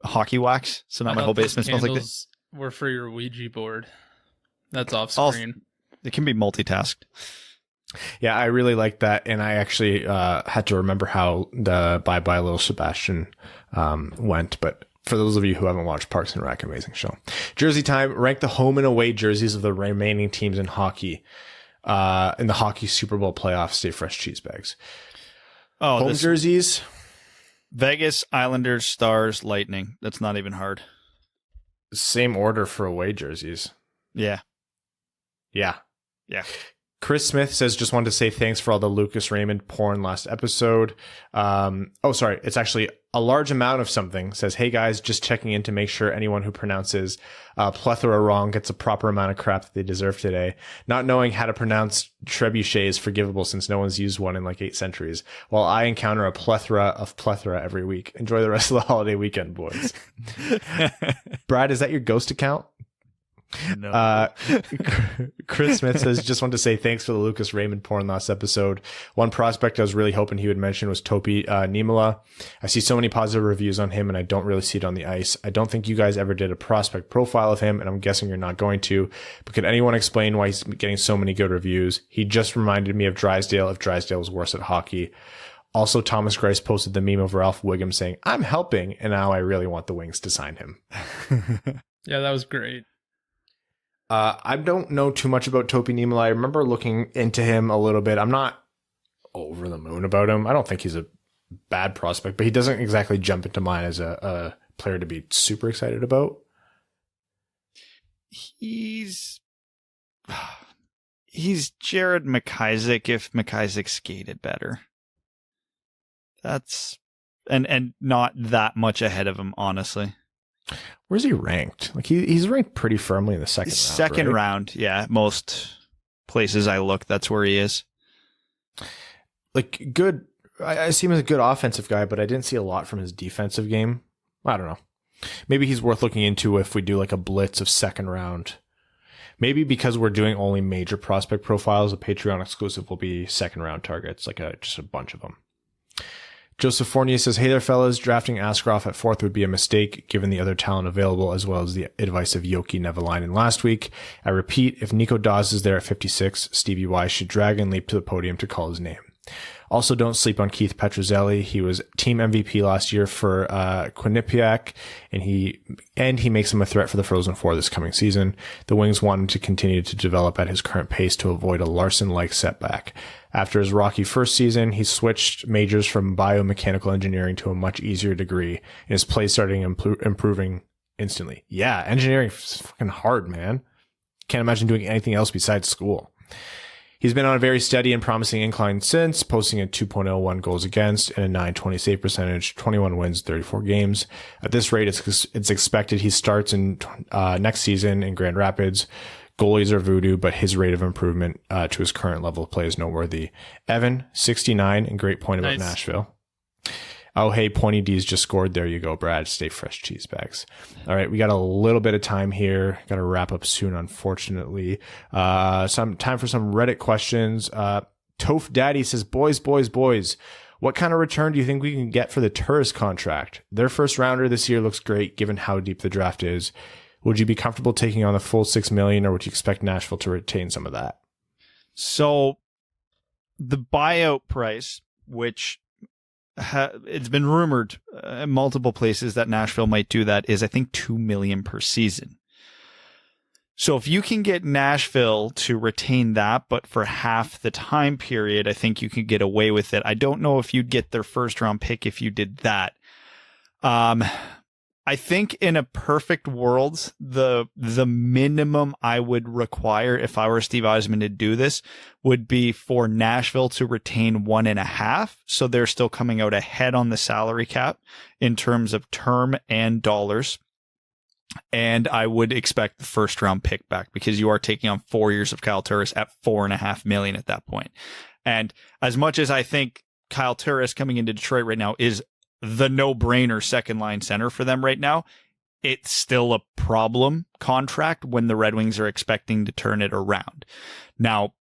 hockey wax. So now my whole basement smells like this. Were for your Ouija board. That's off screen. It can be multitasked. Yeah, I really like that, and I actually had to remember how the Bye Bye Little Sebastian went, but for those of you who haven't watched Parks and Rec, amazing show. Jersey time, rank the home and away jerseys of the remaining teams in hockey, in the hockey Super Bowl playoffs. Stay fresh cheese bags. Home jerseys. Vegas, Islanders, Stars, Lightning. That's not even hard. Same order for away jerseys. Yeah. Chris Smith says, just wanted to say thanks for all the Lucas Raymond porn last episode. It's actually a large amount of something says, hey guys, just checking in to make sure anyone who pronounces plethora wrong gets a proper amount of crap that they deserve today. Not knowing how to pronounce trebuchet is forgivable since no one's used one in like 8 centuries, while I encounter a plethora of plethora every week. Enjoy the rest of the holiday weekend, boys. Brad, is that your ghost account? No. Chris Smith says, just want to say thanks for the Lucas Raymond porn last episode. One prospect I was really hoping he would mention was Topi Niemela. I see so many positive reviews on him and I don't really see it on the ice. I don't think you guys ever did a prospect profile of him, and I'm guessing you're not going to, but could anyone explain why he's getting so many good reviews? He just reminded me of Drysdale if Drysdale was worse at hockey. Also, Thomas Grice posted the meme of Ralph Wiggum saying, I'm helping, and now I really want the Wings to sign him. Yeah, that was great. I don't know too much about Topi Niemela. I remember looking into him a little bit. I'm not over the moon about him. I don't think he's a bad prospect, but he doesn't exactly jump into mind as a player to be super excited about. He's Jared McIsaac if McIsaac skated better. That's and not that much ahead of him, honestly. Where's he ranked? Like he's ranked pretty firmly in the second round. Round, yeah. Most places I look, that's where he is. Like good. I see him as a good offensive guy, but I didn't see a lot from his defensive game. I don't know. Maybe he's worth looking into if we do like a blitz of second round. Maybe because we're doing only major prospect profiles, a Patreon exclusive will be second round targets, like just a bunch of them. Joseph Fournier says, hey there, fellas. Drafting Askarov at 4th would be a mistake given the other talent available, as well as the advice of Yoki Nevalainen last week. I repeat, if Nico Dawes is there at 56, Stevie Y should drag and leap to the podium to call his name. Also, don't sleep on Keith Petruzzelli. He was team MVP last year for Quinnipiac, and he makes him a threat for the Frozen Four this coming season. The Wings want him to continue to develop at his current pace to avoid a Larson-like setback. After his rocky first season, he switched majors from biomechanical engineering to a much easier degree, and his play started improving instantly. Yeah, engineering is fucking hard, man. Can't imagine doing anything else besides school. He's been on a very steady and promising incline since, posting a 2.01 goals against and a .920 save percentage, 21 wins, 34 games. At this rate, it's expected he starts in next season in Grand Rapids. Goalies are voodoo, but his rate of improvement to his current level of play is noteworthy. Evan, 69, and great point about Nashville. Oh, hey, Pointy D's just scored. There you go, Brad. Stay fresh, cheese bags. All right, we got a little bit of time here. Got to wrap up soon, unfortunately. Some time for some Reddit questions. Toph Daddy says, boys. What kind of return do you think we can get for the Turris contract? Their first rounder this year looks great given how deep the draft is. Would you be comfortable taking on the full $6 million, or would you expect Nashville to retain some of that? So the buyout price, which it's been rumored in multiple places that Nashville might do that, is I think $2 million per season. So if you can get Nashville to retain that, but for half the time period, I think you could get away with it. I don't know if you'd get their first round pick if you did that. I think in a perfect world, the minimum I would require if I were Steve Yzerman to do this would be for Nashville to retain 1.5. So they're still coming out ahead on the salary cap in terms of term and dollars. And I would expect the first round pick back because you are taking on 4 years of Kyle Turris at $4.5 million at that point. And as much as I think Kyle Turris coming into Detroit right now is the no-brainer second line center for them right now, it's still a problem contract when the Red Wings are expecting to turn it around. Now,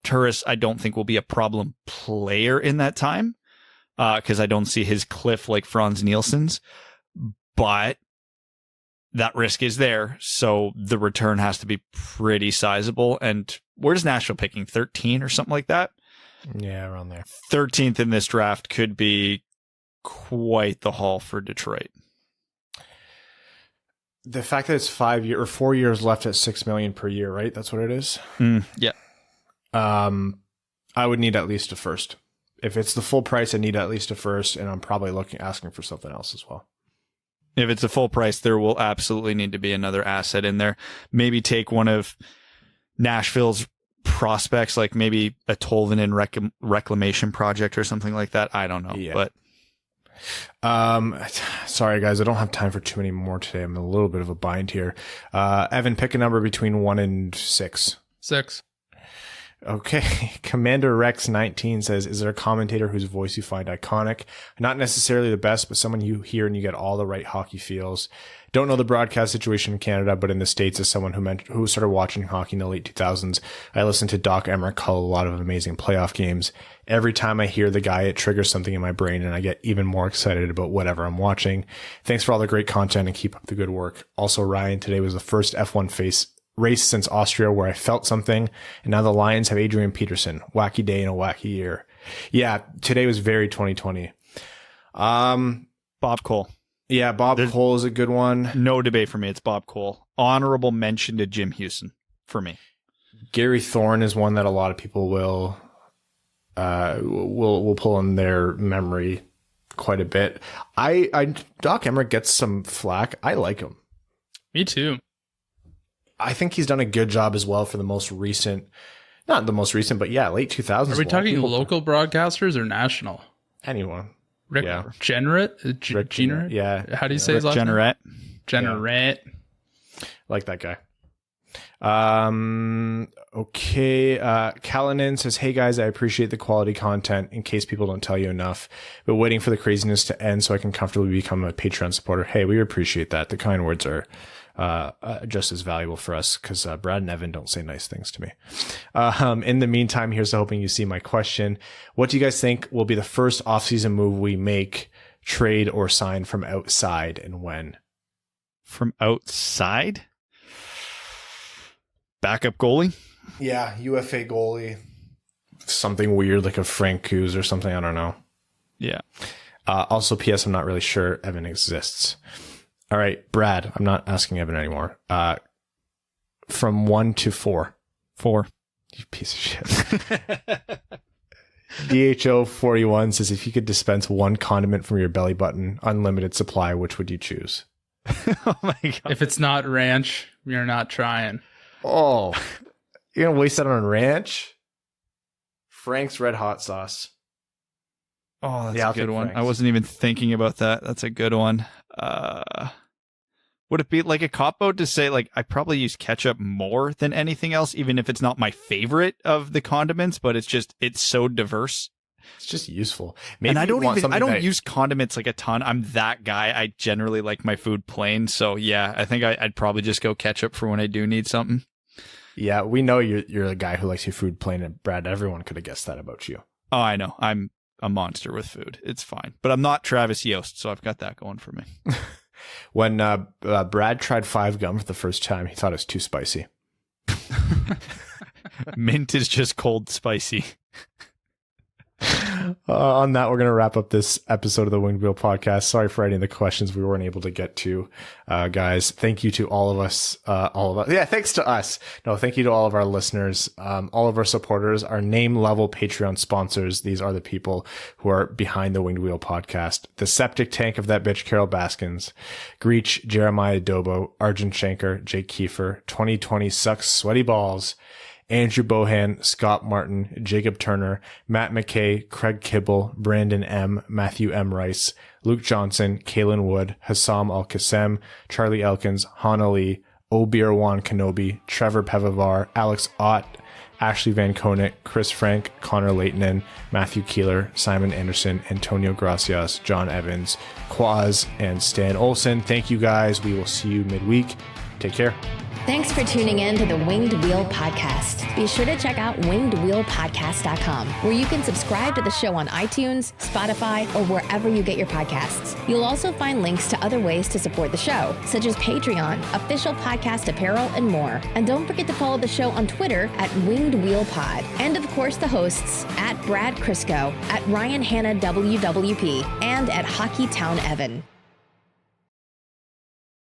Turris, I don't think will be a problem player in that time because I don't see his cliff like Franz Nielsen's, but that risk is there. So the return has to be pretty sizable. And where's Nashville picking? 13 or something like that? Yeah, around there. 13th in this draft could be quite the haul for Detroit. The fact that it's 4 years left at $6 million per year, right? That's what it is. Yeah. I would need at least a first. If it's the full price, I need at least a first, and I'm probably asking for something else as well. If it's a full price, there will absolutely need to be another asset in there. Maybe take one of Nashville's prospects, like maybe a Tolvanen reclamation project or something like that. I don't know, but Sorry guys, I don't have time for too many more today. I'm in a little bit of a bind here. Evan, pick a number between 1 and 6. 6. Okay. Commander Rex 19 says, is there a commentator whose voice you find iconic? Not necessarily the best, but someone you hear and you get all the right hockey feels. Don't know the broadcast situation in Canada, but in the States, as someone who started watching hockey in the late 2000s, I listened to Doc Emmerich call a lot of amazing playoff games. Every time I hear the guy, it triggers something in my brain and I get even more excited about whatever I'm watching. Thanks for all the great content and keep up the good work. Also, Ryan, today was the first F1 race since Austria where I felt something, and now the Lions have Adrian Peterson. Wacky day and a wacky year. Yeah, today was very 2020. Bob Cole. Yeah, Cole is a good one. No debate for me. It's Bob Cole. Honorable mention to Jim Houston for me. Gary Thorne is one that a lot of people will pull in their memory quite a bit. Doc Emmerich gets some flack. I like him. Me too. I think he's done a good job as well for the most recent, not the most recent, but yeah, late 2000s. Are we talking local broadcasters or national? Anyone. Rick Jeanneret? Yeah. How do you say his last name? Jeanneret. Like that guy. Okay. Kalanin says, hey guys, I appreciate the quality content in case people don't tell you enough, but waiting for the craziness to end so I can comfortably become a Patreon supporter. Hey, we appreciate that. The kind words are just as valuable for us because Brad and Evan don't say nice things to me. In the meantime, here's hoping you see my question. What do you guys think will be the first offseason move we make, trade, or sign from outside, and when? From outside? Backup goalie? Yeah, UFA goalie. Something weird like a Frank Kuz or something. I don't know. Yeah. Also, P.S. I'm not really sure Evan exists. All right, Brad, I'm not asking Evan anymore. From 1 to 4. 4. You piece of shit. DHO 41 says, if you could dispense one condiment from your belly button, unlimited supply, which would you choose? Oh my God. If it's not ranch, you're not trying. Oh, you're going to waste that on ranch? Frank's Red Hot Sauce. Oh, that's a good one. Frank's. I wasn't even thinking about that. That's a good one. Would it be like a cop-out to say, like, I probably use ketchup more than anything else, even if it's not my favorite of the condiments, but it's so diverse. It's just useful. Maybe and I don't use condiments like a ton. I'm that guy. I generally like my food plain. So yeah, I think I'd probably just go ketchup for when I do need something. Yeah, we know you're a guy who likes your food plain, and Brad, everyone could have guessed that about you. Oh, I know. I'm a monster with food. It's fine. But I'm not Travis Yost, so I've got that going for me. When Brad tried 5 gum for the first time, he thought it was too spicy. Mint is just cold spicy. On that, we're going to wrap up this episode of the Winged Wheel Podcast. Sorry for any of the questions we weren't able to get to, guys. Thank you to all of us. Yeah, thanks to us. No, thank you to all of our listeners, all of our supporters, our name level Patreon sponsors. These are the people who are behind the Winged Wheel Podcast. The septic tank of that bitch, Carol Baskins, Greach, Jeremiah Dobo, Arjun Shankar, Jake Kiefer, 2020 Sucks Sweaty Balls, Andrew Bohan, Scott Martin, Jacob Turner, Matt McKay, Craig Kibble, Brandon M., Matthew M. Rice, Luke Johnson, Kalen Wood, Hassam Al-Qassem, Charlie Elkins, Han Ali, Obi-Wan Kenobi, Trevor Pevavar, Alex Ott, Ashley Van Konik, Chris Frank, Connor Leightonen, Matthew Keeler, Simon Anderson, Antonio Gracias, John Evans, Quaz, and Stan Olson. Thank you guys. We will see you midweek. Take care. Thanks for tuning in to the Winged Wheel Podcast. Be sure to check out wingedwheelpodcast.com, where you can subscribe to the show on iTunes, Spotify, or wherever you get your podcasts. You'll also find links to other ways to support the show, such as Patreon, official podcast apparel, and more. And don't forget to follow the show on Twitter at Winged Wheel Pod. And of course, the hosts at Brad Crisco, at Ryan Hanna WWP, and at Hockey Town Evan.